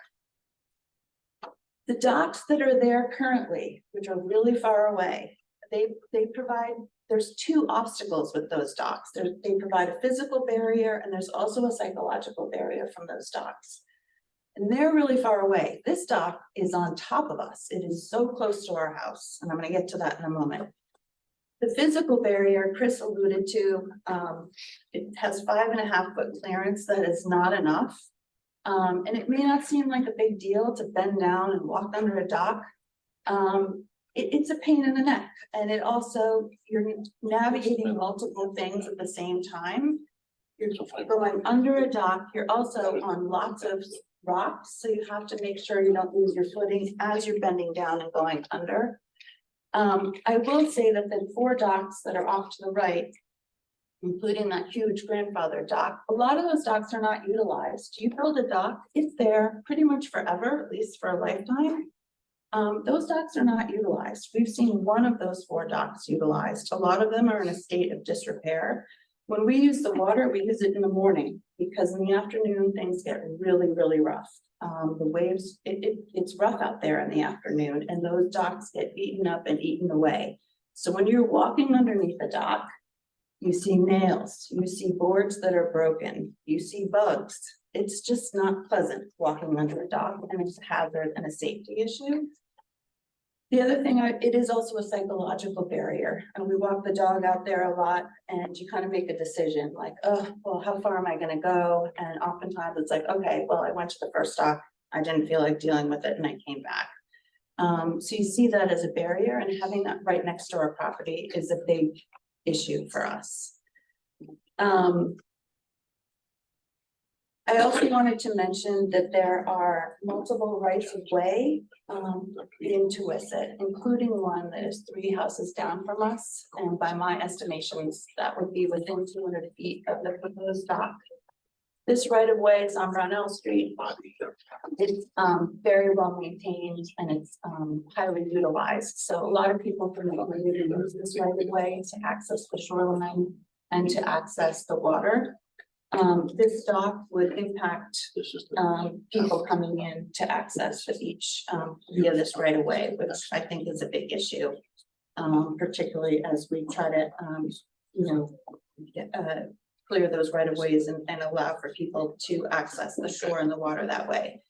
The docks that are there currently, which are really far away, they provide, there's 2 obstacles with those docks. They provide a physical barrier, and there's also a psychological barrier from those docks. And they're really far away. This dock is on top of us. It is so close to our house, and I'm going to get to that in a moment. The physical barrier Chris alluded to, it has 5.5-foot clearance. That is not enough. And it may not seem like a big deal to bend down and walk under a dock. It's a pain in the neck, and it also, you're navigating multiple things at the same time. You're going under a dock. You're also on lots of rocks, so you have to make sure you don't lose your footing as you're bending down and going under. I will say that the 4 docks that are off to the right, including that huge grandfather dock, a lot of those docks are not utilized. You build a dock, it's there pretty much forever, at least for a lifetime. Those docks are not utilized. We've seen 1 of those 4 docks utilized. A lot of them are in a state of disrepair. When we use the water, we use it in the morning because in the afternoon, things get really, really rough. The waves, it's rough out there in the afternoon, and those docks get eaten up and eaten away. So when you're walking underneath the dock, you see nails, you see boards that are broken, you see bugs. It's just not pleasant walking under a dock, and it's a hazard and a safety issue. The other thing, it is also a psychological barrier, and we walk the dog out there a lot, and you kind of make a decision like, oh, well, how far am I going to go? And oftentimes it's like, okay, well, I went to the first dock, I didn't feel like dealing with it, and I came back. So you see that as a barrier, and having that right next to our property is a big issue for us. I also wanted to mention that there are multiple rights of way in Tuisset, including one that is 3 houses down from us. And by my estimations, that would be within 200 feet of the proposed dock. This right of way is on Brownell Street. It's very well maintained, and it's highly utilized. So a lot of people from the community use this right of way to access the shoreline and to access the water. This dock would impact people coming in to access the beach via this right of way, which I think is a big issue. Particularly as we try to, clear those right of ways and allow for people to access the shore and the water that way.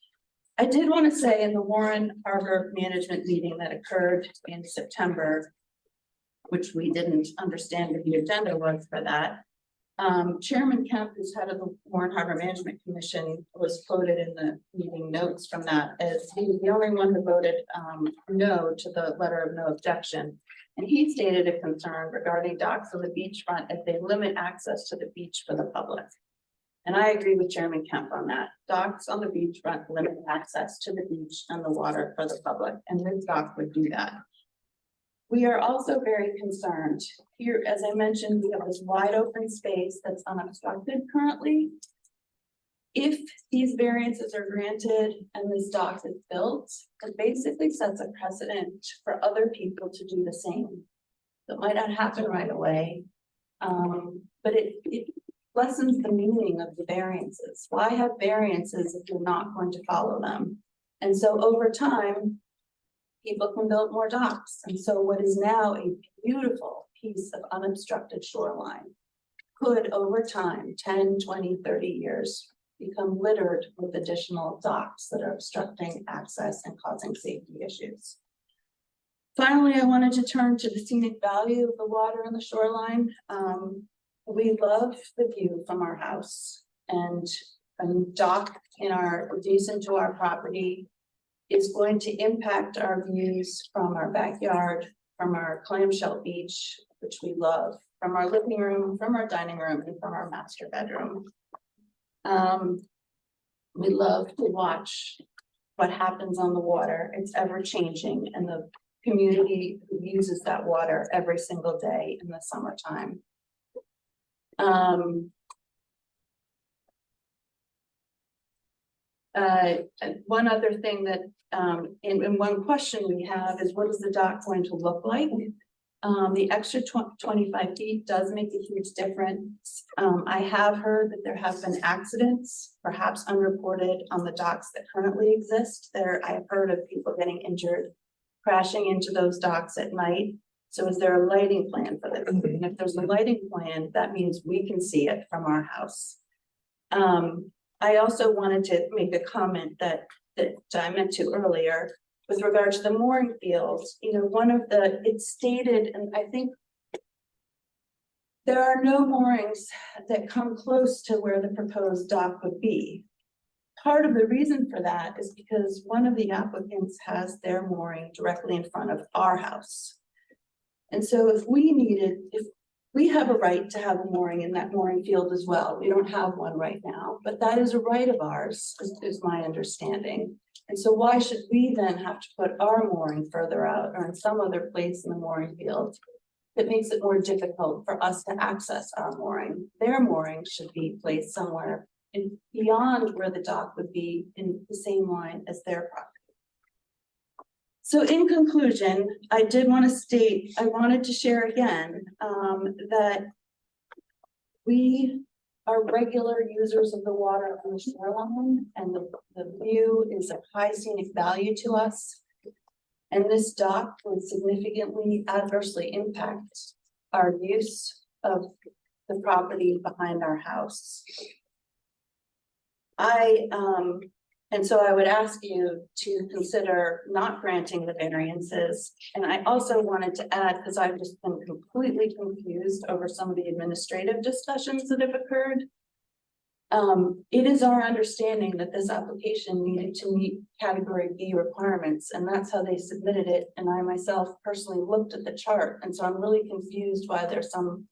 I did want to say in the Warren Harbor Management meeting that occurred in September, which we didn't understand what the agenda was for that. Chairman Kemp, who's head of the Warren Harbor Management Commission, was quoted in the meeting notes from that as he was the only one who voted no to the letter of no objection. And he stated a concern regarding docks on the beachfront if they limit access to the beach for the public. And I agree with Chairman Kemp on that. Docks on the beachfront limit access to the beach and the water for the public, and this dock would do that. We are also very concerned here, as I mentioned, we have this wide open space that's unobstructed currently. If these variances are granted and this dock is built, it basically sets a precedent for other people to do the same. That might not happen right away, but it lessens the meaning of the variances. Why have variances if you're not going to follow them? And so over time, people can build more docks. And so what is now a beautiful piece of unobstructed shoreline could over time, 10, 20, 30 years, become littered with additional docks that are obstructing access and causing safety issues. Finally, I wanted to turn to the scenic value of the water and the shoreline. We love the view from our house, and a dock adjacent to our property is going to impact our views from our backyard, from our clamshell beach, which we love, from our living room, from our dining room, and from our master bedroom. We love to watch what happens on the water. It's ever changing, and the community who uses that water every single day in the summertime. One other thing that, in one question we have is, what is the dock going to look like? The extra 25 feet does make a huge difference. I have heard that there have been accidents, perhaps unreported, on the docks that currently exist. I have heard of people getting injured, crashing into those docks at night. So is there a lighting plan for that? And if there's a lighting plan, that means we can see it from our house. I also wanted to make a comment that I meant to earlier with regard to the mooring fields. It's stated, and I think there are no moorings that come close to where the proposed dock would be. Part of the reason for that is because one of the applicants has their mooring directly in front of our house. And so if we have a right to have a mooring in that mooring field as well. We don't have one right now, but that is a right of ours, is my understanding. And so why should we then have to put our mooring further out or in some other place in the mooring field that makes it more difficult for us to access our mooring? Their mooring should be placed somewhere beyond where the dock would be in the same line as their property. So in conclusion, I wanted to share again that we are regular users of the water on the shoreline, and the view is of high scenic value to us. And this dock would significantly adversely impact our use of the property behind our house. And so I would ask you to consider not granting the variances. And I also wanted to add, because I've just been completely confused over some of the administrative discussions that have occurred. It is our understanding that this application needed to meet category B requirements, and that's how they submitted it. And I myself personally looked at the chart, and so I'm really confused why there's some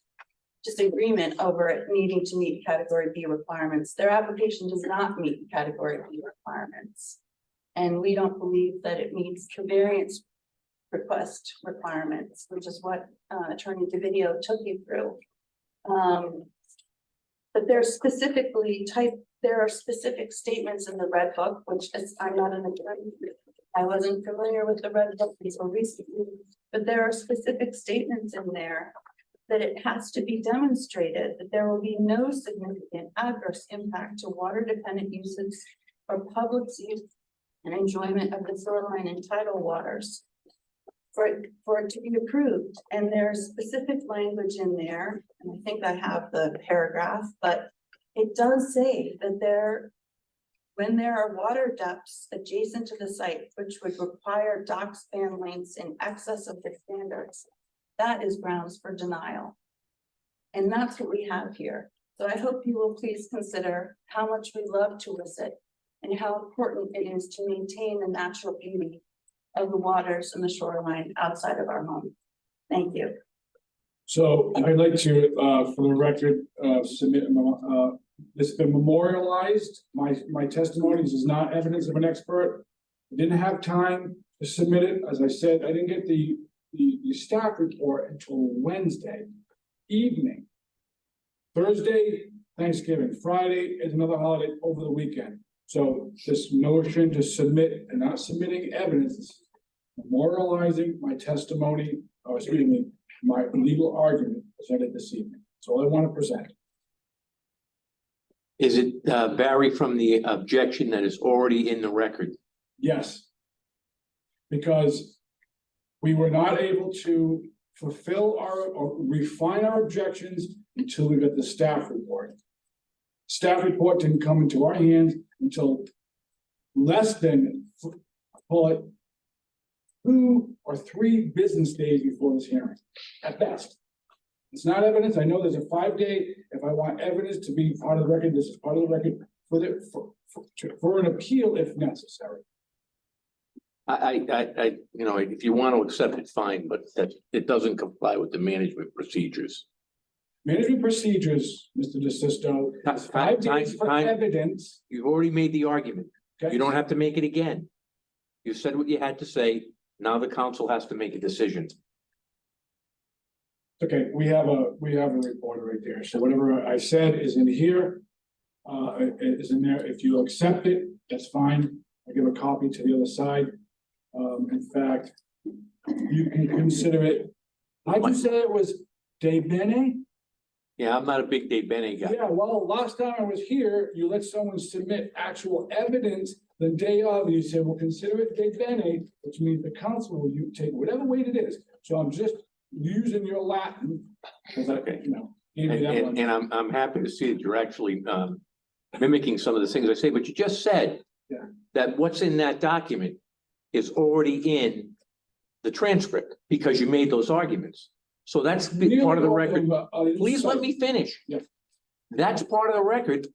disagreement over it needing to meet category B requirements. Their application does not meet category B requirements. And we don't believe that it meets the variance request requirements, which is what Attorney DeVideo took you through. But there are specific statements in the Red Book, which I'm not an attorney. I wasn't familiar with the Red Book until recently, but there are specific statements in there that it has to be demonstrated that there will be no significant adverse impact to water dependent uses or public use and enjoyment of the shoreline and tidal waters for it to be approved. And there's specific language in there, and I think I have the paragraph, but it does say that when there are water depths adjacent to the site, which would require dock span lengths in excess of the standards, that is grounds for denial. And that's what we have here. So I hope you will please consider how much we love Tuisset and how important it is to maintain the natural beauty of the waters and the shoreline outside of our home. Thank you. So I'd like to, for the record, submit, it's been memorialized. My testimony is not evidence of an expert. I didn't have time to submit it. As I said, I didn't get the staff report until Wednesday evening. Thursday, Thanksgiving, Friday is another holiday over the weekend. So this notion to submit and not submitting evidence, memorializing my testimony, or excuse me, my legal argument presented this evening. That's all I want to present. Is it vary from the objection that is already in the record? Yes. Because we were not able to fulfill or refine our objections until we got the staff report. Staff report didn't come into our hands until less than, call it, 2 or 3 business days before this hearing, at best. It's not evidence. I know there's a 5-day, if I want evidence to be part of the record, this is part of the record for an appeal if necessary. I, you know, if you want to accept it, fine, but that it doesn't comply with the management procedures. Management procedures, Mr. DeSisto, is 5 days for evidence. You've already made the argument. Okay. You don't have to make it again. You said what you had to say. Now the council has to make a decision. Okay, we have a report right there. So whatever I said is in here. It is in there. If you accept it, that's fine. I give a copy to the other side. In fact, you can consider it. How'd you say it was de bene? Yeah, I'm not a big De Bene guy. Yeah, well, last time I was here, you let someone submit actual evidence the day of, and you said, well, consider it de bene, which means the council will take whatever weight it is. So I'm just using your Latin, because I, you know, gave you that one. And I'm happy to see that you're actually mimicking some of the things I say, but you just said that what's in that document is already in the transcript because you made those arguments. So that's part of the record. Please let me finish. Yeah. That's part of the record.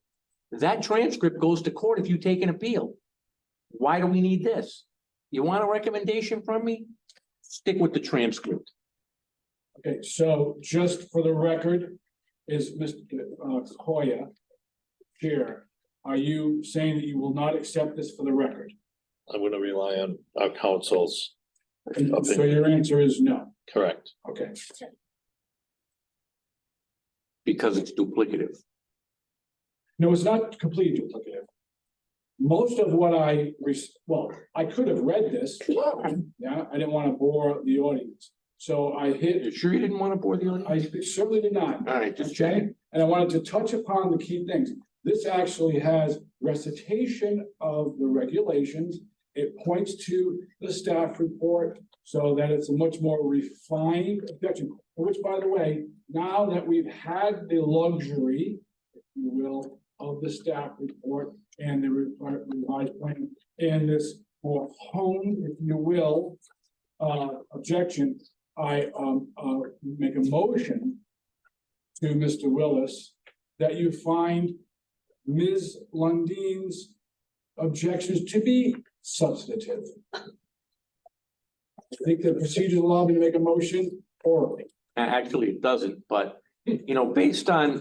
That transcript goes to court if you take an appeal. Why do we need this? You want a recommendation from me? Stick with the transcript. Okay, so just for the record, is Mr. Hoya here? Are you saying that you will not accept this for the record? I'm going to rely on our counsel's So your answer is no. correct. Okay. Because it's duplicative. No, it's not completely duplicative. Most of what I could have read this. Yeah, I didn't want to bore the audience. So I hit. You sure you didn't want to bore the audience? I certainly did not. All right, just Okay, checking. and I wanted to touch upon the key things. This actually has recitation of the regulations. It points to the staff report so that it's a much more refined objection, which, by the way, now that we've had the luxury, if you will, of the staff report and the revised plan and this more honed, if you will, objection, I make a motion to Mr. Willis that you find Ms. Lundin's objections to be substantive. I think the procedure allows me to make a motion orally. Actually, it doesn't, but you know, based on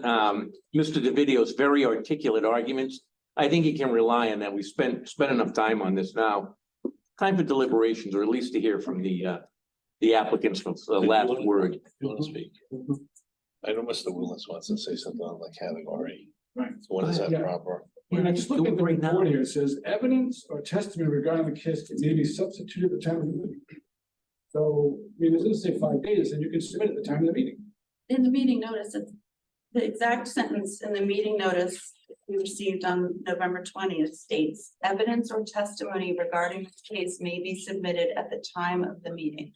Mr. DeVideo's very articulate arguments, I think he can rely on that. We spent enough time on this now. Time for deliberations, or at least to hear from the applicants for the last word. You want to speak? I know Mr. Willis wants to say something on the category. Right. So when is that Yeah. proper? When I just look at the report here, it says evidence or testimony regarding the case may be substituted at the time of the meeting. So, I mean, it doesn't say 5 days, and you can submit at the time of the meeting. in the meeting notice, it's the exact sentence in the meeting notice we received on November 20th states, evidence or testimony regarding this case may be submitted at the time of the meeting.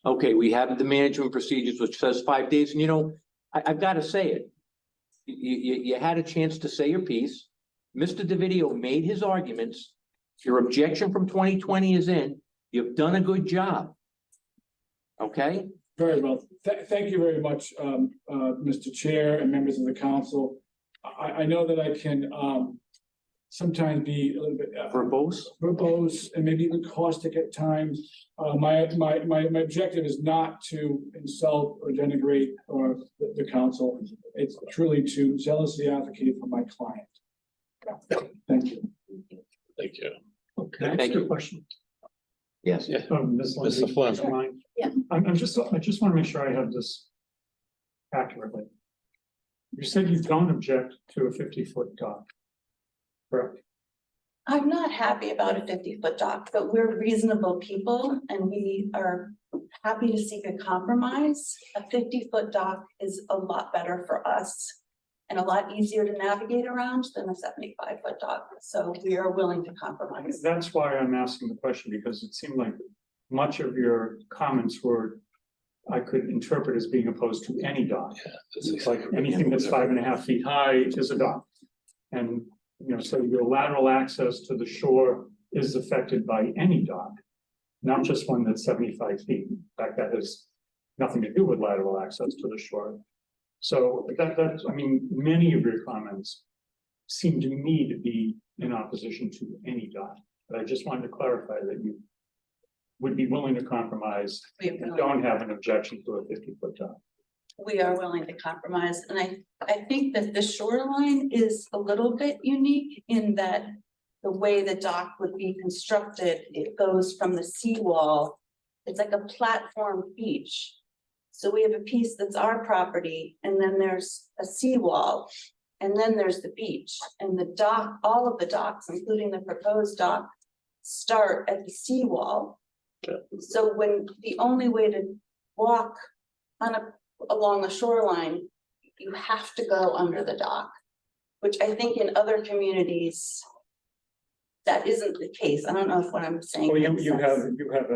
Okay, we have the management procedures, which says 5 days, and you know, I've got to say it. You had a chance to say your piece. Mr. DeVideo made his arguments. Your objection from 2020 is in. You've done a good job. Okay? Very well. Thank you very much, Mr. Chair and members of the council. I know that I can sometimes be a little bit verbose and maybe even caustic at times. My objective is not to insult or denigrate the council. It's truly to zealously advocate for my client. Thank you. Thank you. Can I ask you a question? Yes. Yeah. Mr. Flynn. Yeah. I just want to make sure I have this accurately. You said you don't object to a 50-foot dock, correct? I'm not happy about a 50-foot dock, but we're reasonable people and we are happy to seek a compromise. A 50-foot dock is a lot better for us and a lot easier to navigate around than a 75-foot dock. So we are willing to compromise. That's why I'm asking the question, because it seemed like much of your comments were, I could interpret as being opposed to any dock. Yeah, It's like anything that's 5.5 feet high is a dock. And, you know, so your lateral access to the shore is affected by any dock, not just one that's 75 feet. In fact, that has nothing to do with lateral access to the shore. So that's, I mean, many of your comments seem to me to be in opposition to any dock. But I just wanted to clarify that you would be willing to compromise and don't have an objection to a 50-foot dock. We are willing to compromise. And I think that the shoreline is a little bit unique in that the way the dock would be constructed, it goes from the seawall. It's like a platform beach. So we have a piece that's our property, and then there's a seawall, and then there's the beach. And the dock, all of the docks, including the proposed dock, start at the seawall. So when the only way to walk along the shoreline, you have to go under the dock, which I think in other communities, that isn't the case. I don't know if what I'm saying. Well, makes you sense. have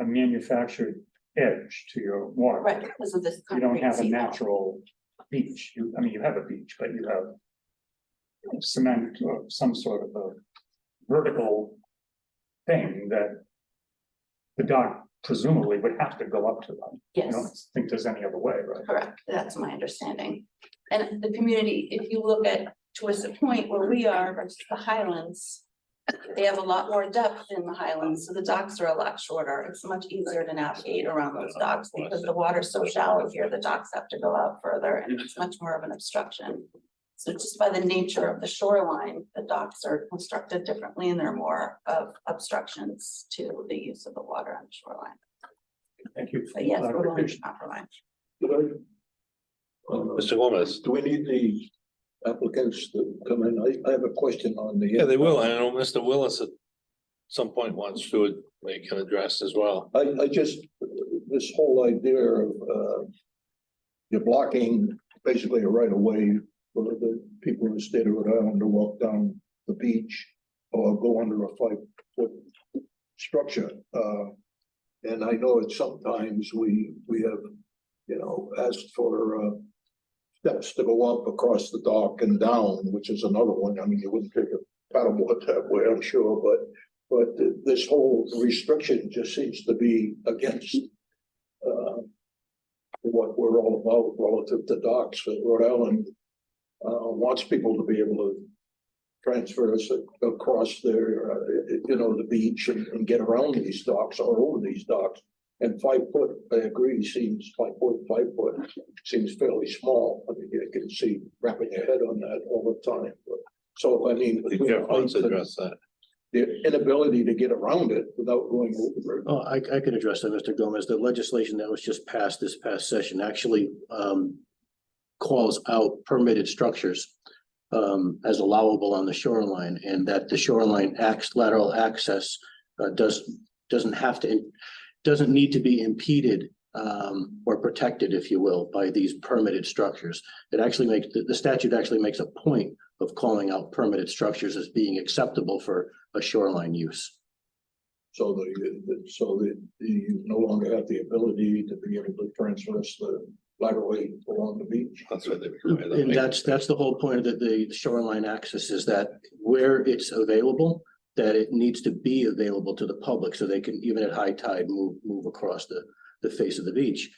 a manufactured edge to your water. Right, because of this. You don't concrete have a seawall. natural beach. I mean, you have a beach, but you have cement or some sort of a vertical thing that the dock presumably would have to go up to. Yes. I don't think there's any other way, right? Correct, that's my understanding. And the community, if you look at Twisted Point where we are versus the Highlands, they have a lot more depth in the Highlands, so the docks are a lot shorter. It's much easier to navigate around those docks because the water's so shallow here, the docks have to go out further and it's much more of an obstruction. So just by the nature of the shoreline, the docks are constructed differently and there are more of obstructions to the use of the water on the shoreline. Thank you. But yes, we're willing to compromise. Mr. Gomez. Do we need the applicants to come in? I have a question on the. Yeah, they will. I know Mr. Willis at some point wants to make an address as well. I just, this whole idea of, you're blocking basically a right of way for the people in the state of Rhode Island to walk down the beach or go under a 5-foot structure. And I know that sometimes we have, you know, asked for, steps to go up across the dock and down, which is another one. I mean, you wouldn't take a paddleboard that way, I'm sure, but this whole restriction just seems to be against what we're all about relative to docks. Rhode Island wants people to be able to transfer us across their, you know, the beach and get around these docks or over these docks. And 5 foot, I agree, seems 5 foot seems fairly small. I mean, you can see wrapping your head on that all the time. So, I mean, Let's address that. the inability to get around it without going over it. Oh, I could address that, Mr. Gomez. The legislation that was just passed this past session actually calls out permitted structures as allowable on the shoreline, and that the shoreline lateral access doesn't need to be impeded or protected, if you will, by these permitted structures. It actually makes, the statute actually makes a point of calling out permitted structures as being acceptable for a shoreline use. So you no longer have the ability to be able to transverse the laterally along the beach. That's what they require. that, And right? that's the whole point of the shoreline access, is that where it's available, that it needs to be available to the public so they can, even at high tide, move across the face of the beach.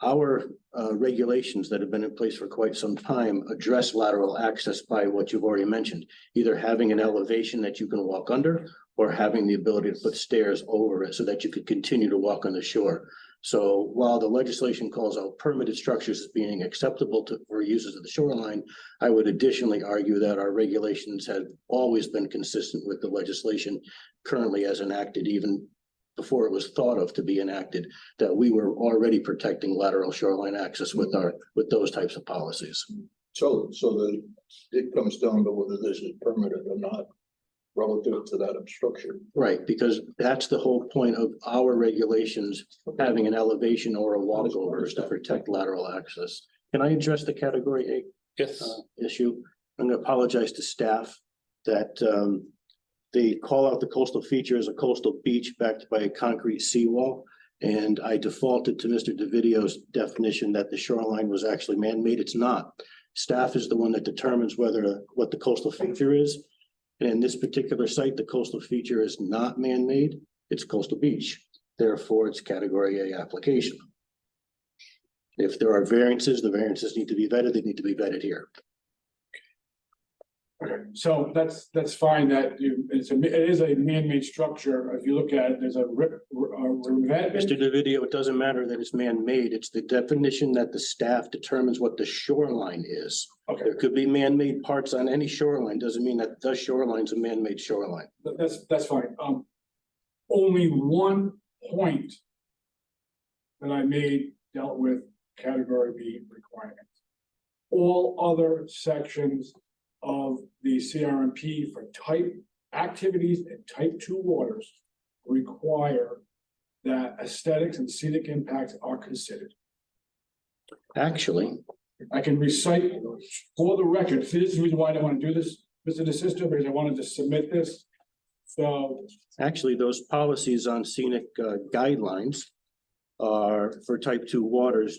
Our regulations that have been in place for quite some time address lateral access by what you've already mentioned, either having an elevation that you can walk under or having the ability to put stairs over it so that you could continue to walk on the shore. So while the legislation calls out permitted structures as being acceptable for users of the shoreline, I would additionally argue that our regulations have always been consistent with the legislation currently as enacted, even before it was thought of to be enacted, that we were already protecting lateral shoreline access with those types of policies. So that it comes down to whether this is permitted or not relative to that obstruction. Right, because that's the whole point of our regulations, having an elevation or a walkover is to protect lateral access. Can I address the category A Yes. issue? I'm gonna apologize to staff that they call out the coastal feature as a coastal beach backed by a concrete seawall. And I defaulted to Mr. DeVideo's definition that the shoreline was actually man-made. It's not. Staff is the one that determines what the coastal feature is. And in this particular site, the coastal feature is not man-made, it's coastal beach. Therefore, it's category A application. If there are variances, the variances need to be vetted, they need to be vetted here. Okay, so that's fine that it is a man-made structure. If you look at it, there's a revetment. Mr. DeVideo, it doesn't matter that it's man-made, it's the definition that the staff determines what the shoreline is. Okay, There could be man-made parts on any shoreline, doesn't mean that the shoreline's a man-made shoreline. that's fine. Only one point that I made dealt with category B requirements. All other sections of the CRMP for type activities and type 2 waters require that aesthetics and scenic impacts are considered. Actually, I can recite for the record, this is the reason why I don't want to do this, Mr. DeSisto, because I wanted to submit this. So actually, those policies on scenic guidelines are for type 2 waters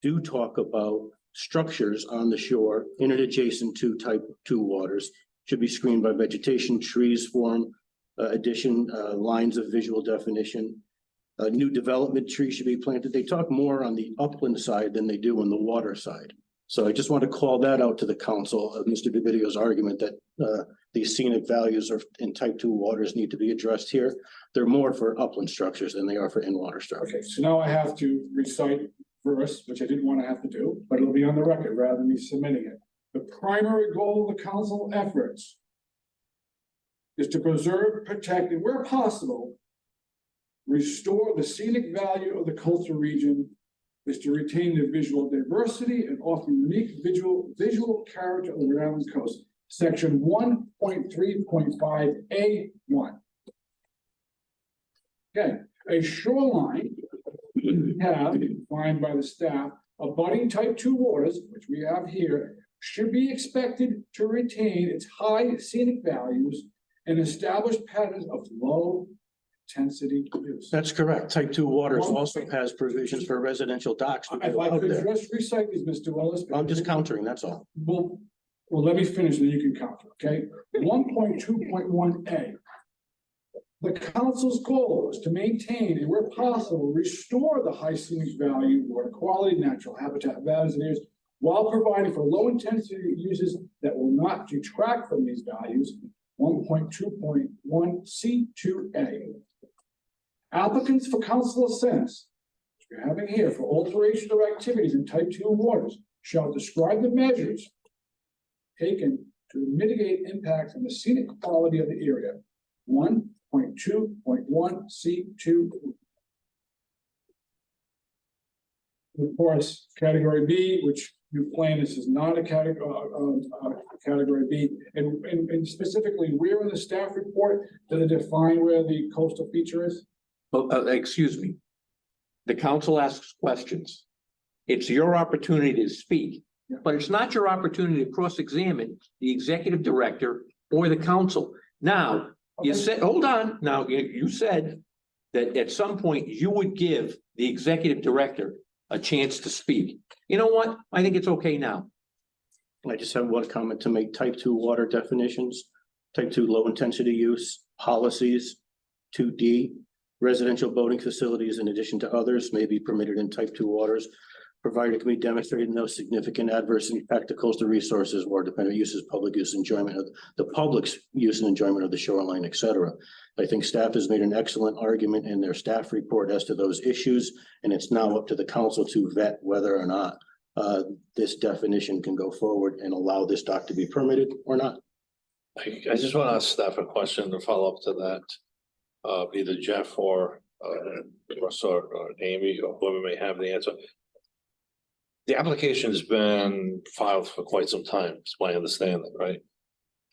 do talk about structures on the shore in and adjacent to type 2 waters should be screened by vegetation, trees form lines of visual definition. New development trees should be planted. They talk more on the upland side than they do on the water side. So I just want to call that out to the council of Mr. DeVideo's argument that these scenic values in type 2 waters need to be addressed here. They're more for upland structures than they are for in-water structures. okay, so now I have to recite verse, which I didn't want to have to do, but it'll be on the record rather than me submitting it. The primary goal of the council efforts is to preserve, protect, and where possible, restore the scenic value of the coastal region, is to retain the visual diversity and offer unique visual character of the Rhode Island coast. Section 1.3.5A1. Okay, a shoreline have defined by the staff abutting type 2 waters, which we have here, should be expected to retain its high scenic values and establish patterns of low intensity use. That's correct. Type 2 waters also has provisions for residential docks. If I could just recite these, Mr. Willis. I'm just countering, that's all. Well, let me finish, then you can counter, okay? 1.2.1A. The council's goal is to maintain and where possible, restore the high scenic value, water quality, natural habitat values and areas while providing for low intensity uses that will not detract from these values. 1.2.1C2A. Applicants for council assents, which we're having here for alteration of activities in type 2 waters, shall describe the measures taken to mitigate impacts on the scenic quality of the area. 1.2.1C2. Of course, category B, which you claim this is not a category B, and specifically where in the staff report do they define where the coastal feature is? Oh, excuse me. the council asks questions. It's your opportunity to speak, but it's not your opportunity to cross-examine the executive director or the council. Now, you said, hold on, now, you said that at some point you would give the executive director a chance to speak. You know what? I think it's okay now. I just have one comment to make. Type 2 water definitions, type 2 low intensity use policies, 2D, residential boating facilities in addition to others may be permitted in type 2 waters, provided it can be demonstrated no significant adverse impact to coastal resources or dependent uses, public use, enjoyment of the public's use and enjoyment of the shoreline, et cetera. I think staff has made an excellent argument in their staff report as to those issues, and it's now up to the council to vet whether or not this definition can go forward and allow this dock to be permitted or not. I just want to ask staff a question to follow up to that. Either Jeff or Russ or Amy or whoever may have the answer. The application's been filed for quite some time, is my understanding, right?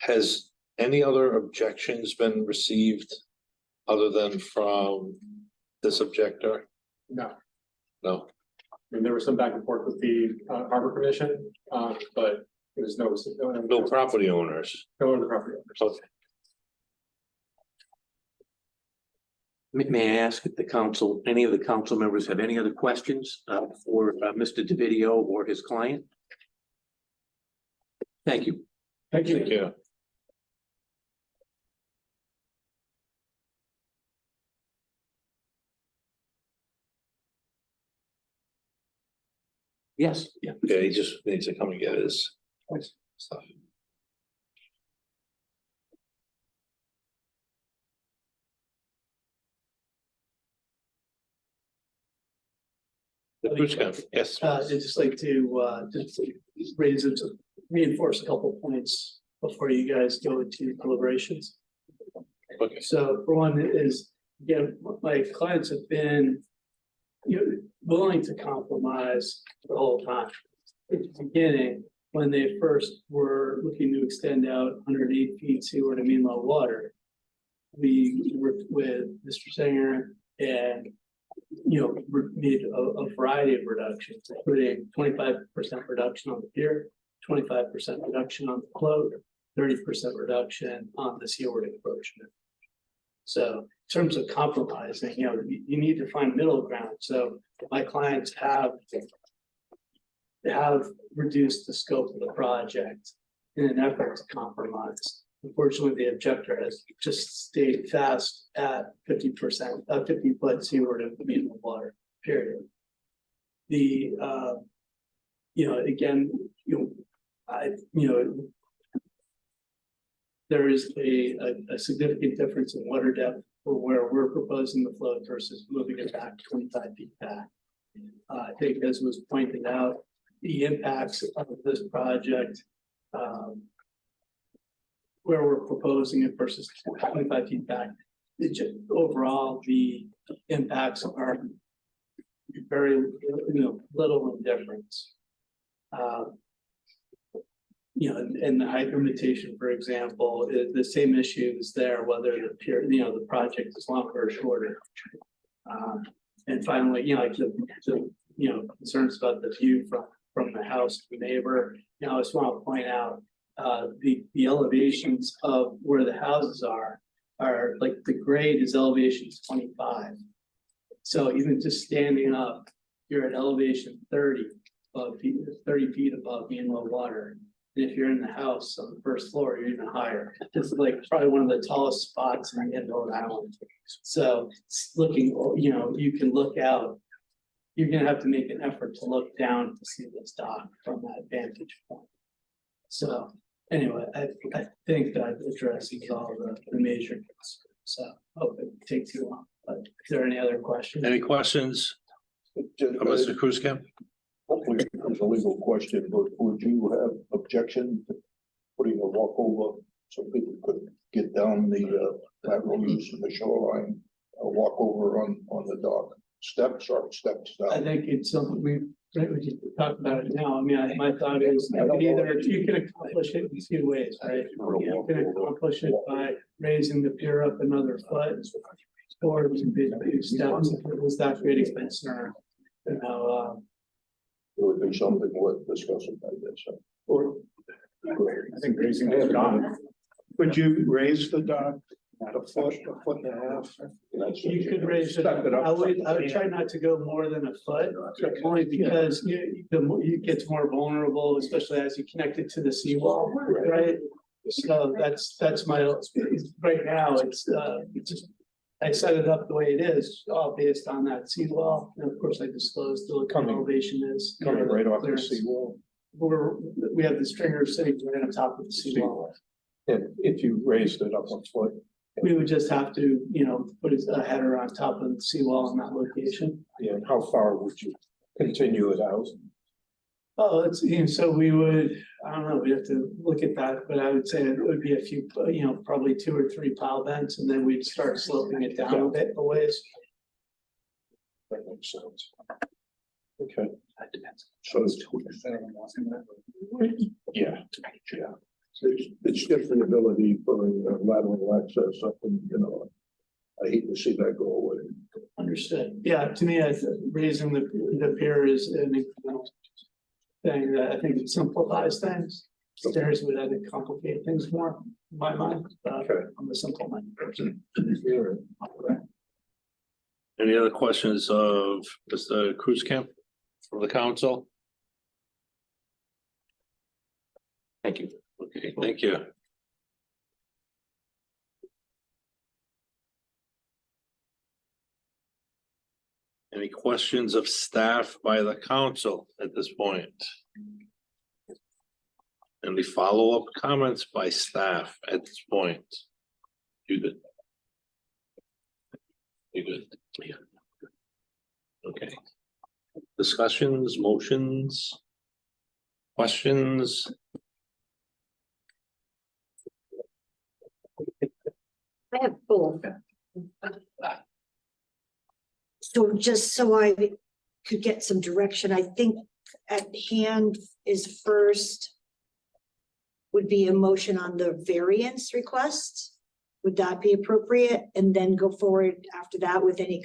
Has any other objections been received other than from this objector? No, No. I mean, there was some back and forth with the Harbor Commission, but there's no Property owners. no other property owners. Okay. May I ask if the council, any of the council members have any other questions for Mr. DeVideo or his client? Thank you. Thank you. Thank you. Yes. Yeah, he just needs to come and get his stuff. The cruise camp, yes. I'd just like to reinforce a couple points before you guys go into deliberations. Okay. So for one is, again, my clients have been, willing to compromise the whole time. At the beginning, when they first were looking to extend out 108 feet seaward to mean low water, we worked with Mr. Singer and made a variety of reductions, including 25% reduction on the pier, 25% reduction on the float, 30% reduction on the seaward encroachment. So in terms of compromising, you need to find middle ground. So my clients have reduced the scope of the project in an effort to compromise. Unfortunately, the objector has just stayed fast at 50%, 50 foot seaward of mean water, period. There is a significant difference in water depth for where we're proposing the float versus moving it back 25 feet back. I think, as was pointed out, the impacts of this project, where we're proposing it versus 25 feet back, overall, the impacts are very, little in difference. And the height limitation, for example, the same issue is there, whether the pier, the project is longer or shorter. And finally, concerns about the view from the house to the neighbor. I just want to point out the elevations of where the houses are like the grade is elevation 25. So even just standing up, you're at elevation 30 feet above mean low water. And if you're in the house on the first floor, you're even higher. It's like probably one of the tallest spots in Rhode Island. So it's looking, you can look out. You're gonna have to make an effort to look down to see this dock from that vantage point. So anyway, I think that addresses all the major concerns. So I hope it didn't take too long. But is there any other questions? Any questions? Mr. Cruz Camp? Hopefully it's a legal question, but would you have objection to putting a walkover so people could get down the laterals in the shoreline, a walkover on the dock? Steps or steps down? I think it's something we can talk about it now. I mean, my thought is you can accomplish it in two ways, right? You can accomplish it by raising the pier up another foot Or some big steps, if it was that great expense or, you know, It would be something worth discussing like this. or. I think raising the dock. Would you raise the dock a foot and a half? You could raise it, Step it up. I would try not to go more than a foot, only because the more, it gets more vulnerable, especially as you connect it to the seawall, right? So that's my, right now, it's just, I set it up the way it is, all based on that seawall, and of course I disclosed the elevation is. Coming right off the Clearance. seawall. We have the stringer sitting right on top of the seawall. And if you raised it up a foot, We would just have to, you know, put a header on top of the seawall in that location. yeah, how far would you continue it out? Oh, it's, you know, so we would, I don't know, we have to look at that, but I would say it would be a few, you know, probably 2 or 3 pile vents, and then we'd start sloping it down a bit a ways. That makes sense. Okay. So it's. Yeah, yeah. It's just the ability for lateral access up and, you know, I hate to see that go away. Understood. Yeah, to me, raising the pier is an incremental thing that I think it simplifies things. Stairs would, I think, complicate things more, in my mind. Okay. I'm a simple minded person. Any other questions of Mr. Cruzcamp from the council? Thank you. Okay, thank you. Any questions of staff by the council at this point? Any follow-up comments by staff at this point? You good? You good? Yeah. Okay. Discussions, motions, questions? I have both. So just so I could get some direction, I think at hand is first would be a motion on the variance request. Would that be appropriate? And then go forward after that with any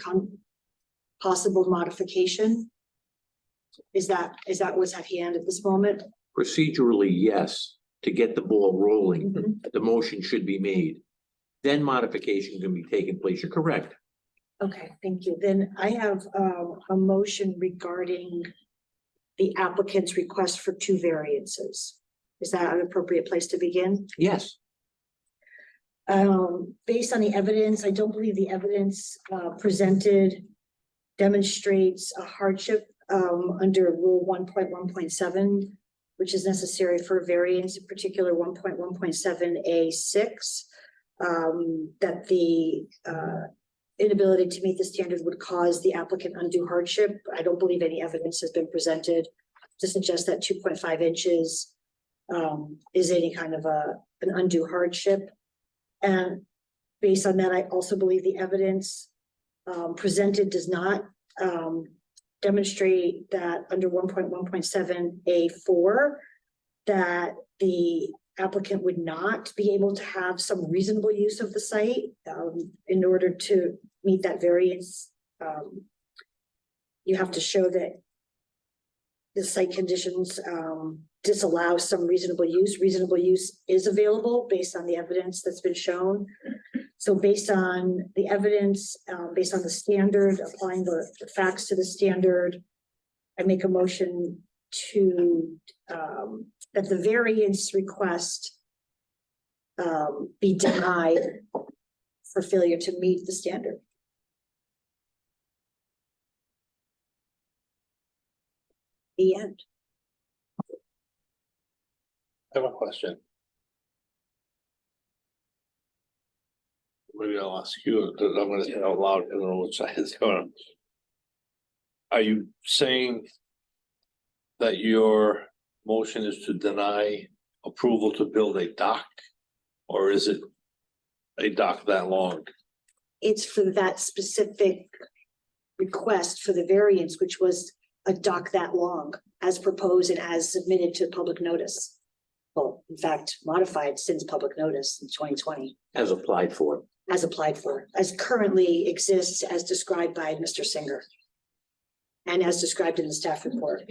possible modification? Is that what's at hand at this moment? Procedurally, yes, to get the ball rolling, the motion should be made. Then modification can be taken place. You're correct. Okay, thank you. Then I have a motion regarding the applicant's request for 2 variances. Is that an appropriate place to begin? Yes. Based on the evidence, I don't believe the evidence presented demonstrates a hardship under Rule 1.1.7, which is necessary for a variance, in particular 1.1.7A6, that the inability to meet the standard would cause the applicant undue hardship. I don't believe any evidence has been presented to suggest that 2.5 inches is any kind of an undue hardship. And based on that, I also believe the evidence presented does not demonstrate that under 1.1.7A4 that the applicant would not be able to have some reasonable use of the site in order to meet that variance. You have to show that the site conditions disallow some reasonable use. Reasonable use is available based on the evidence that's been shown. So based on the evidence, based on the standard, applying the facts to the standard, I make a motion to that the variance request be denied for failure to meet the standard. The end. I have a question. Maybe I'll ask you, because I'm gonna say it out loud, I don't know which side it's going on. Are you saying that your motion is to deny approval to build a dock? Or is it a dock that long? It's for that specific request for the variance, which was a dock that long, as proposed and as submitted to public notice. Well, in fact, modified since public notice in 2020. As applied for. as applied for, as currently exists as described by Mr. Singer. And as described in the staff report.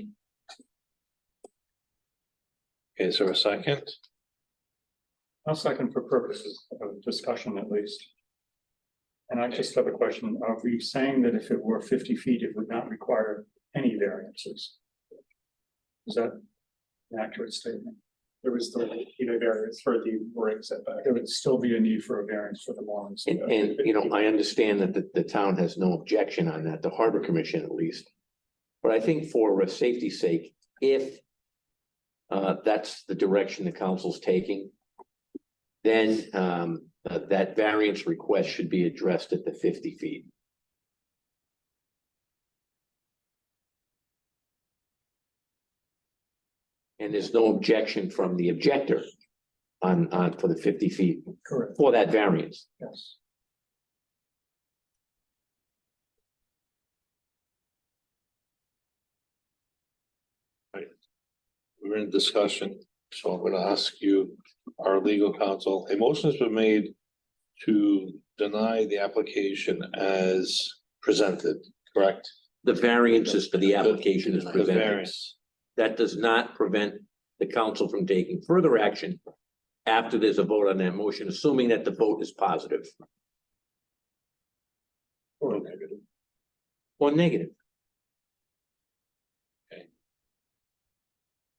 Is there a second? I'll second for purposes of discussion at least. And I just have a question. Are we saying that if it were 50 feet, it would not require any variances? Is that an accurate statement? There was still a variance for the rig setback. There would still be a need for a variance for the lawns. And you know, I understand that the town has no objection on that, the Harbor Commission at least. But I think for safety's sake, if that's the direction the council's taking, then that variance request should be addressed at the 50 feet. And there's no objection from the objector on for the 50 feet. Correct. For that variance. Yes. We're in discussion, so I'm gonna ask you, our legal counsel, a motion has been made to deny the application as presented, correct? The variances for the application is The presented. variance. That does not prevent the council from taking further action after there's a vote on that motion, assuming that the vote is positive Or negative. or negative.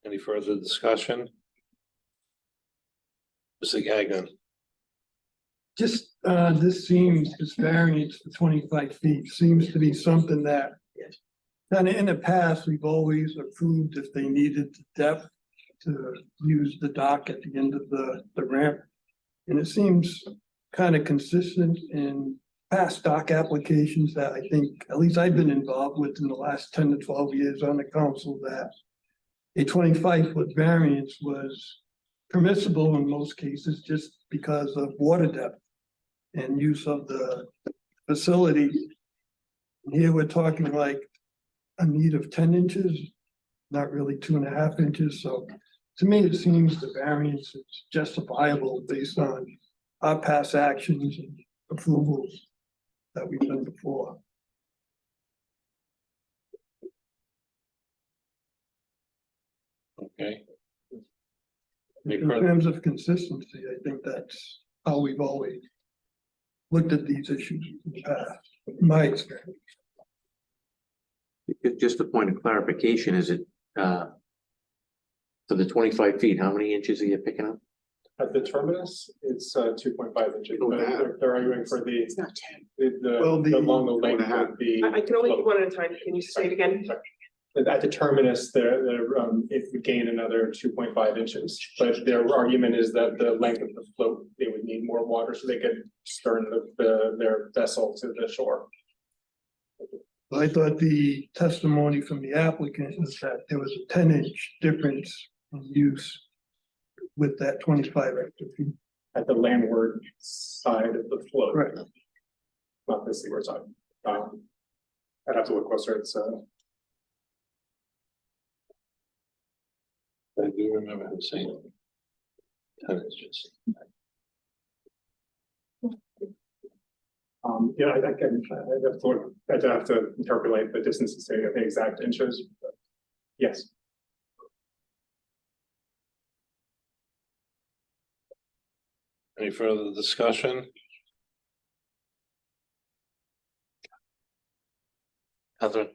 Any further discussion? Mr. Gagnon, Just, this variance for 25 feet seems to be something that. And in the past, we've always approved if they needed the depth to use the dock at the end of the ramp. And it seems kind of consistent in past dock applications that I think, at least I've been involved with in the last 10 to 12 years on the council, that a 25-foot variance was permissible in most cases just because of water depth and use of the facility. Here we're talking like a need of 10 inches, not really 2.5 inches. So to me, it seems the variance is justifiable based on our past actions and approvals that we've done before. okay. In terms of consistency, I think that's how we've always looked at these issues in the past, in my experience. Just a point of clarification, is it for the 25 feet, how many inches are you picking up? At the terminus, it's 2.5 inches. But they're arguing for the. It's not 10. Along the length of the. I can only do one at a time. Can you say it again? At the terminus, it would gain another 2.5 inches, but their argument is that the length of the float, they would need more water so they could stern their vessel to the shore. I thought the testimony from the applicant was that there was a 10-inch difference in use with that 25 extra feet. At the landward side of the float. Right. Not the seaward side. I'd have to look closer, it's I do remember him saying 10 inches. yeah, I'd have to interpolate the distance to say the exact inches, but yes. Any further discussion? Catherine?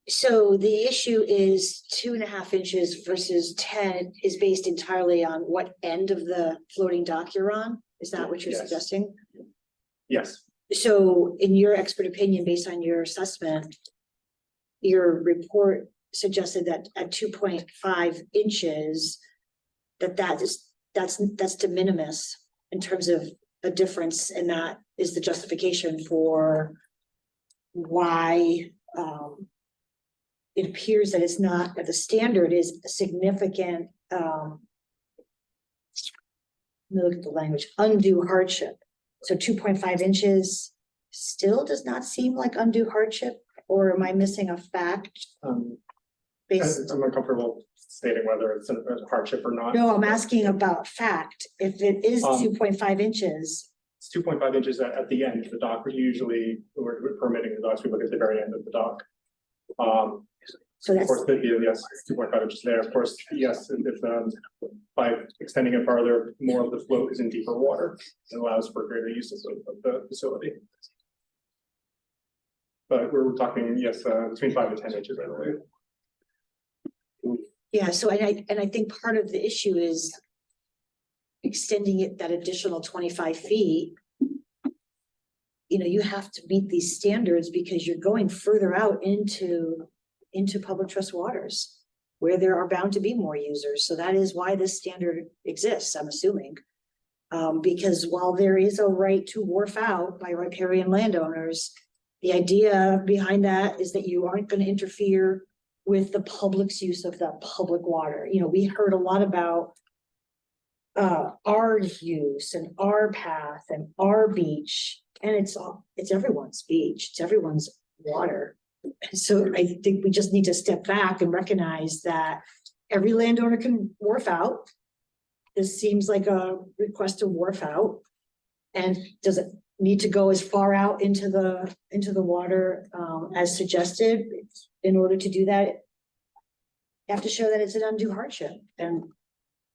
So the issue is 2.5 inches versus 10 is based entirely on what end of the floating dock you're on? Is that what you're Yes. suggesting? Yes. So in your expert opinion, based on your assessment, your report suggested that at 2.5 inches, that's de minimis in terms of a difference, and that is the justification for why it appears that it's not, that the standard is a significant let me look at the language, undue hardship. So 2.5 inches still does not seem like undue hardship, or am I missing a fact? Based, I'm uncomfortable stating whether it's a hardship or not. no, I'm asking about fact. If it is Um, 2.5 inches, it's 2.5 inches at the end of the dock. We're permitting the docks, we look at the very end of the dock. So Of that's, course, yes, 2.5 inches there. Of course, yes, if by extending it farther, more of the float is in deeper water. It allows for greater uses of the facility. But we're talking, yes, between 5 and 10 inches, I believe. yeah, so and I think part of the issue is extending it that additional 25 feet. You know, you have to meet these standards because you're going further out into public trust waters where there are bound to be more users. So that is why this standard exists, I'm assuming. Because while there is a right to wharf out by riparian landowners, the idea behind that is that you aren't going to interfere with the public's use of that public water. You know, we heard a lot about our use and our path and our beach, and it's everyone's beach, it's everyone's water. So I think we just need to step back and recognize that every landowner can wharf out. This seems like a request to wharf out. And does it need to go as far out into the water as suggested? In order to do that, you have to show that it's an undue hardship. And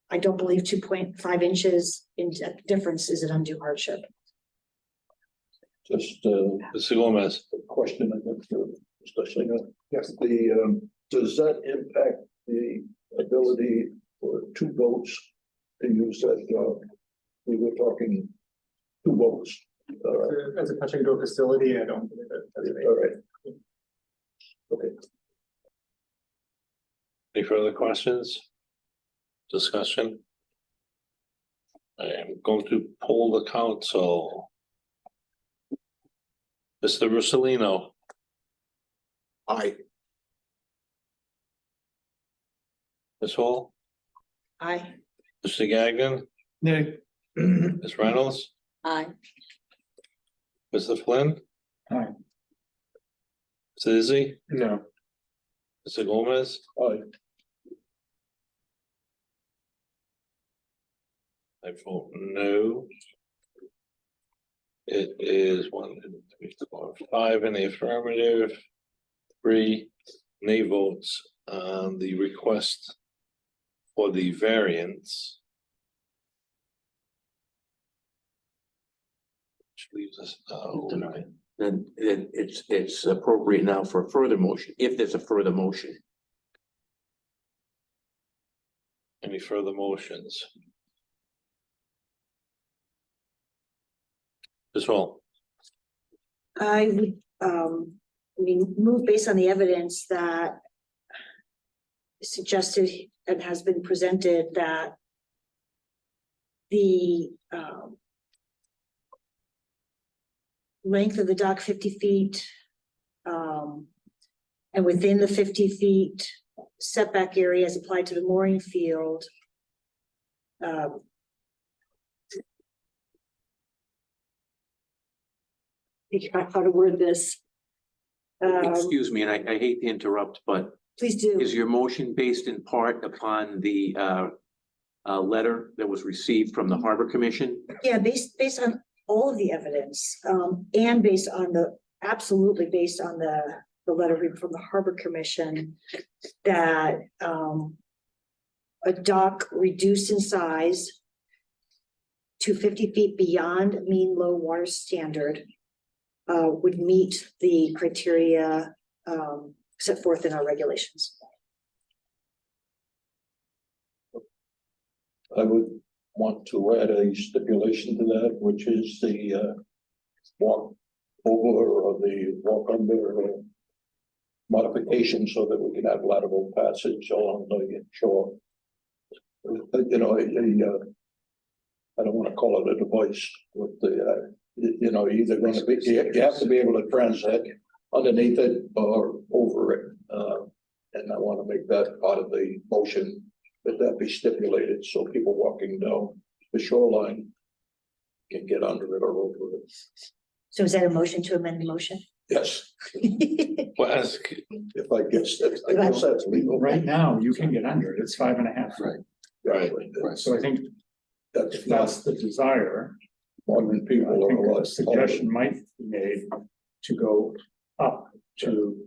I don't believe 2.5 inches in difference is an undue hardship. Just Mr. Gomez. a question, I think, especially, Yes. does that impact the ability for two boats to use that, we were talking two boats. As a touch and go facility, I don't believe it. All right. Okay. Any further questions? Discussion? I am going to poll the council. Mr. Russolino. Aye. Ms. Hall, Aye. Mr. Gagnon, Nay. Ms. Reynolds, Aye. Mr. Flynn. Aye. Mr. Izzy, No. Mr. Gomez, Aye. I vote no. It is 1, 2, 3, 4, 5 in the affirmative, 3 nay votes on the request for the variance. Which leaves us now. Then it's appropriate now for a further motion, if there's a further motion. Any further motions? Ms. Hall, I would, move based on the evidence that suggested and has been presented that the length of the dock 50 feet, and within the 50 feet setback area as applied to the mooring field. How to word this. Excuse me, and I hate to interrupt, but Please do. is your motion based in part upon the letter that was received from the Harbor Commission? Yeah, based on all of the evidence, and based on absolutely based on the letter from the Harbor Commission that a dock reduced in size to 50 feet beyond mean low water standard would meet the criteria set forth in our regulations. I would want to add a stipulation to that, which is the walk over or the walk under modification so that we can have lateral passage along the shore. You know, I don't want to call it a device with the, you know, either going to be, you have to be able to transit underneath it or over it. And I want to make that part of the motion, that be stipulated so people walking down the shoreline can get under it or over it. So is that a motion to amend the motion? Yes, well, ask, if I guess that's legal. Right now, you can get under it, it's 5.5. Right. right, So I think if that's the desire, Modern I people think are a a lot. suggestion might be made to go up to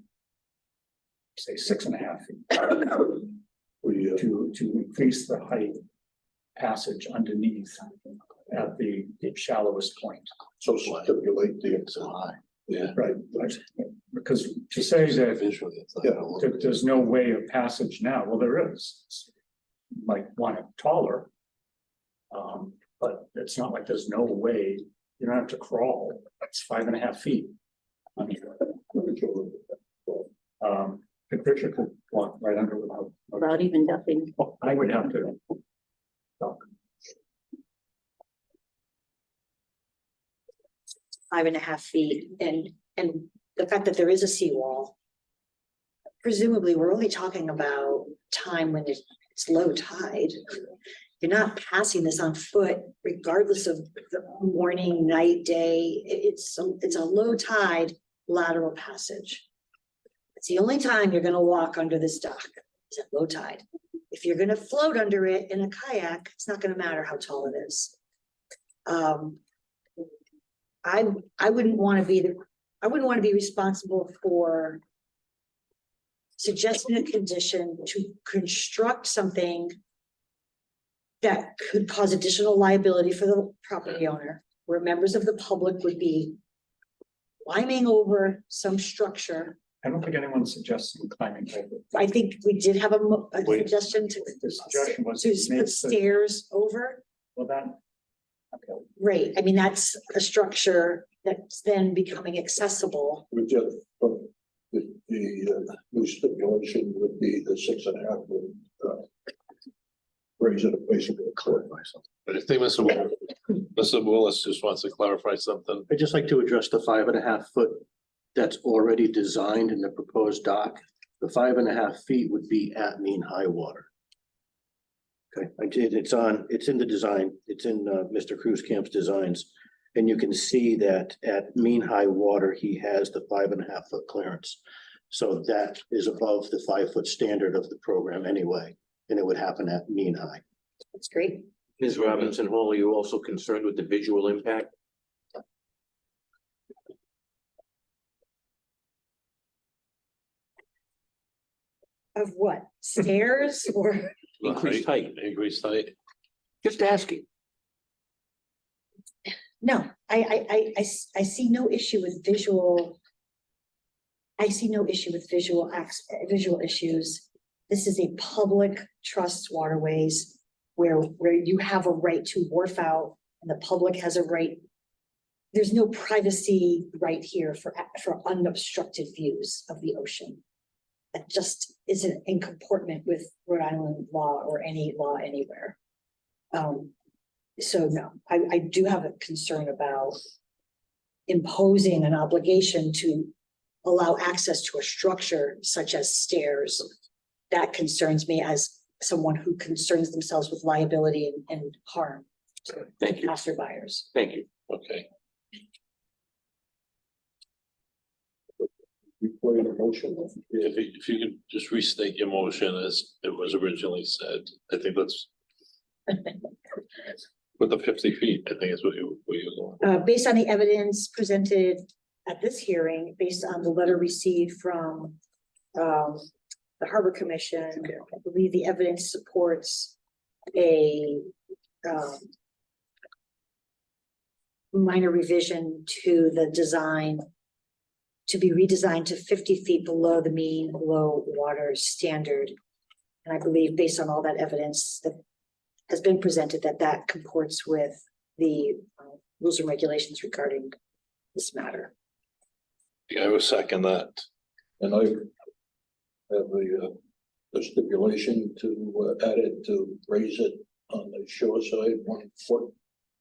say 6.5 feet, We, to increase the height passage underneath at the shallowest point. so stipulate the high. Yeah. Right, because to say that Visually, it's Yeah. there's no way of passage now, well, there is. You might want it taller. But it's not like there's no way, you don't have to crawl, it's 5.5 feet. I mean, Patricia could walk right under without. Without even ducking. Oh, I would have to. duck. 5.5 feet, and the fact that there is a seawall. Presumably, we're only talking about time when it's low tide. You're not passing this on foot regardless of the morning, night, day. It's a low tide lateral passage. It's the only time you're gonna walk under this dock, is at low tide. If you're gonna float under it in a kayak, it's not gonna matter how tall it is. I wouldn't want to be responsible for suggesting a condition to construct something that could cause additional liability for the property owner, where members of the public would be climbing over some structure. I don't think anyone's suggesting climbing over. I think we did have a Wait. suggestion to The suggestion was to to make put the- stairs over. Well, that. Okay. Right, I mean, that's a structure that's then becoming accessible. We just, the new stipulation would be the 6.5 would, raise it basically a cliff. But I think Mr. Willis just wants to clarify something. I'd just like to address the 5.5 foot that's already designed in the proposed dock. The 5.5 feet would be at mean high water. Okay, it's in the design, it's in Mr. Cruzcamp's designs. And you can see that at mean high water, he has the 5.5 foot clearance. So that is above the 5 foot standard of the program anyway, and it would happen at mean high. That's great. Ms. Robinson Hall, are you also concerned with the visual impact? Of what, stairs or? Increased height, Increased height. just asking. No, I see no issue with visual. I see no issue with visual issues. This is a public trust waterways where you have a right to wharf out and the public has a right. There's no privacy right here for unobstructed views of the ocean. That just isn't in comportment with Rhode Island law or any law anywhere. So no, I do have a concern about imposing an obligation to allow access to a structure such as stairs. That concerns me as someone who concerns themselves with liability and harm to Thank you. passerbyers. Thank you. Okay. We play the motion. If you could just restate your motion as it was originally said, I think that's. With the 50 feet, I think is what you're going. Based on the evidence presented at this hearing, based on the letter received from the Harbor Commission, I believe the evidence supports a minor revision to the design to be redesigned to 50 feet below the mean low water standard. And I believe based on all that evidence that has been presented, that comports with the rules and regulations regarding this matter. Yeah, I would second that. And I have the stipulation to add it to raise it on the shore side 1 foot,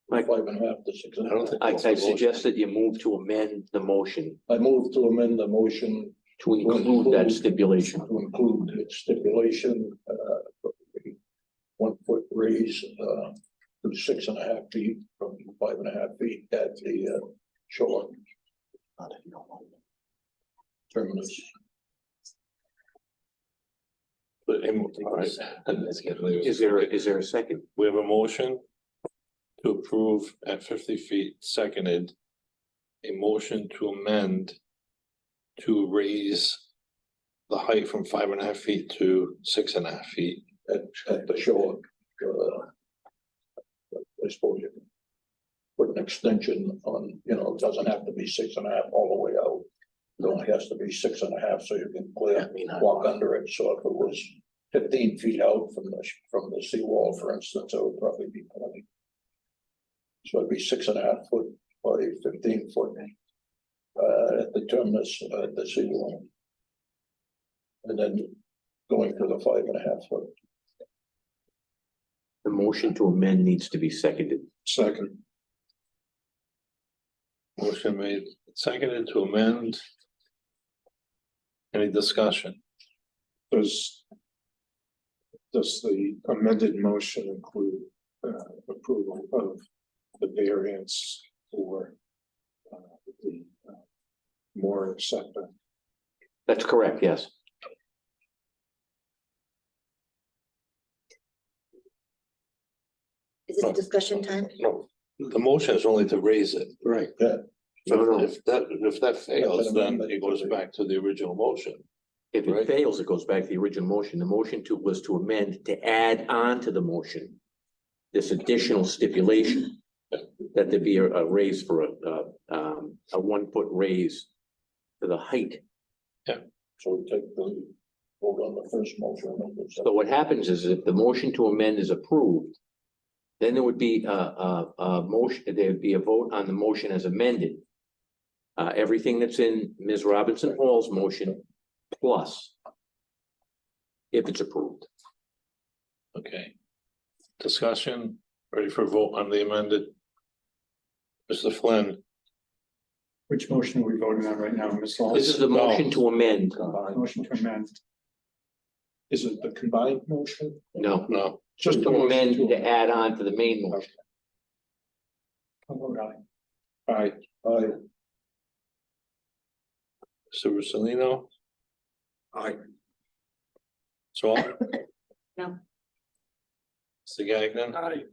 Mike, 5.5 to 6.5. I suggest that you move to amend the motion I move to amend the motion to include that stipulation. to include its stipulation, 1 foot raise, to 6.5 feet from 5.5 feet at the shore. Terminus. But, all right. Is there a second? We have a motion to approve at 50 feet, seconded. A motion to amend to raise the height from 5.5 feet to 6.5 feet. At the shore. I suppose you can put an extension on, you know, it doesn't have to be 6.5 all the way out. It only has to be 6.5, so you can clear, walk under it. So if it was 15 feet out from the seawall, for instance, it would probably be plenty. So it'd be 6.5 foot by 15 foot. At the terminus, at the seawall. And then going to the 5.5 foot. The motion to amend needs to be seconded. Second. Motion made, seconded to amend. Any discussion? Does the amended motion include approval of the variance for the mooring setback? That's correct, yes. Is it discussion time? No, the motion is only to raise it. Right. Yeah. So if that fails, then it goes back to the original motion. If it Right. fails, it goes back to the original motion. The motion was to amend to add on to the motion this additional stipulation that there be a raise for a 1 foot raise to the height. So we take the vote on the first motion. So what happens is if the motion to amend is approved, then there would be a motion, there would be a vote on the motion as amended. Everything that's in Ms. Robinson Hall's motion plus if it's approved. Okay. Discussion, ready for a vote on the amended? Mr. Flynn, Which motion are we voting on right now, Ms. Law? This is the motion to amend. Motion to amend. Is it the combined motion? No, no, just to amend to add on to the main motion. I'll vote aye. Aye. Aye. Mr. Russolino? Aye. So. No. Mr. Gagnon? Aye.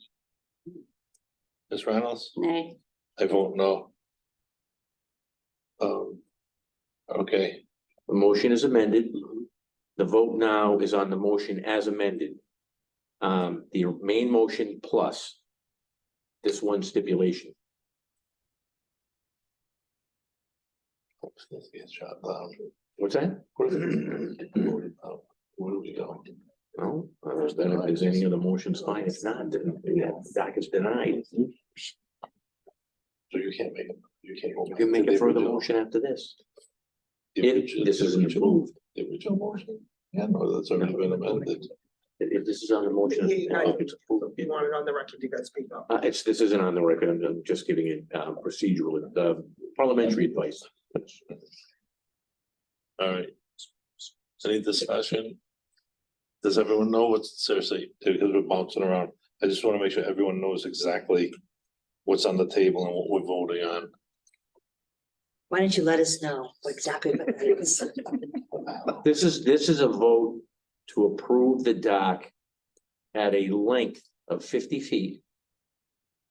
Ms. Reynolds? Nay. I vote no. Okay, The motion is amended. The vote now is on the motion as amended. The main motion plus this one stipulation. let's get shot down. What's that? Where do we go? No, then if there's any other motions, fine. If not, then the doc is denied. So you can't make it, you can't go You back can to make the a further original- motion after this. the If origi- this the isn't original- approved. The original motion? Yeah, no, that's already been amended. If this is on the motion. You it's approved. want it on the record, you guys speak up. This isn't on the record. I'm just giving it procedural, parliamentary advice. All right. Any discussion? Does everyone know what's, seriously, because we're bouncing around, I just want to make sure everyone knows exactly what's on the table and what we're voting on. Why don't you let us know exactly what that is? This is a vote to approve the dock at a length of 50 feet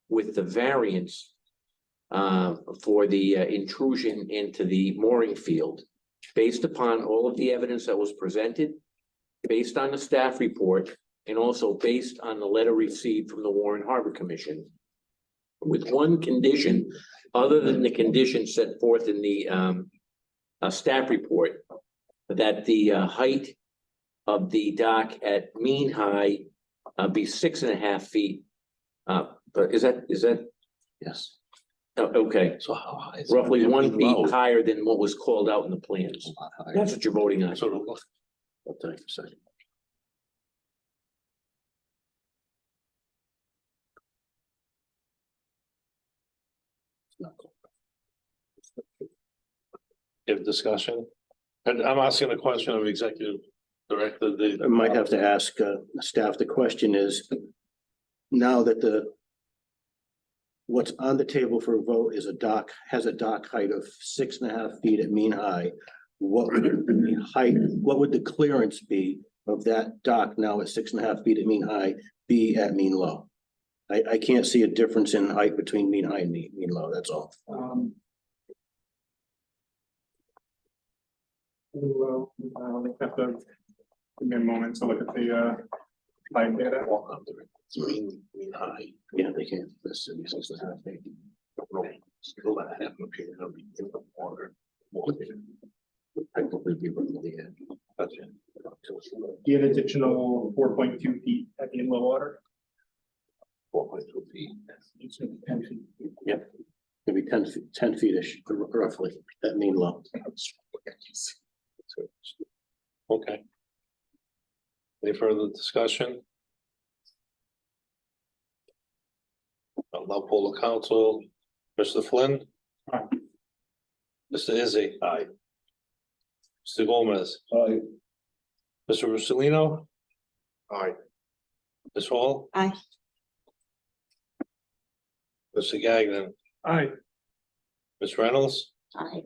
with the variance for the intrusion into the mooring field, based upon all of the evidence that was presented, based on the staff report, and also based on the letter received from the Warren Harbor Commission. With one condition, other than the condition set forth in the staff report, that the height of the dock at mean high be 6.5 feet. But is that? Yes. Oh, okay, So how high? is it? roughly 1 Low. feet higher than what was called out in the plans. A lot higher. That's what you're voting on. Sort of. I'll take a second. Give discussion, and I'm asking a question of executive director, I might have to ask staff, the question is, now that what's on the table for a vote is has a dock height of 6.5 feet at mean high, what would the clearance be of that dock now at 6.5 feet at mean high be at mean low? I can't see a difference in height between mean high and mean low, that's all. Well, have to give me a moment to look at the height data. Walk up to it. It's mean high. Yeah, they can't. This is 6.5 feet. Still that half of here, it'll be in the water. Technically be running the edge. That's it. You have additional 4.2 feet at the in low water. 4.2 feet. It's 10 feet. Yep. Maybe 10 feet-ish, roughly, that mean low. Okay. Any further discussion? I'll now pull the council. Mr. Flynn? Aye. Mr. Izzy? Aye. Mr. Gomez? Aye. Mr. Russolino? Aye. Ms. Hall? Aye. Mr. Gagnon? Aye. Ms. Reynolds? Aye.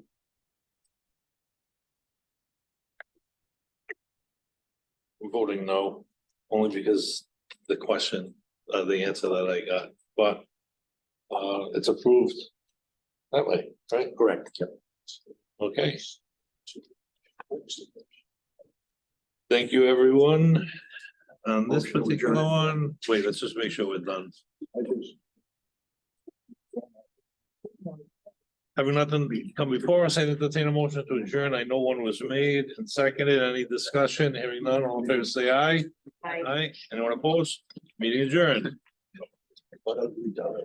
I'm voting no, only because the question, the answer that I got, but it's approved that way, right? Correct. Yep. Okay. Thank you, everyone. On this Motion to particular adjourn. one, wait, let's just make sure we're done. Having nothing come before us, I entertain a motion to adjourn. I know one was made and seconded. Any discussion? Hearing none, all in favor, say aye. Aye. Aye. Anyone opposed? Meeting adjourned. What have we done?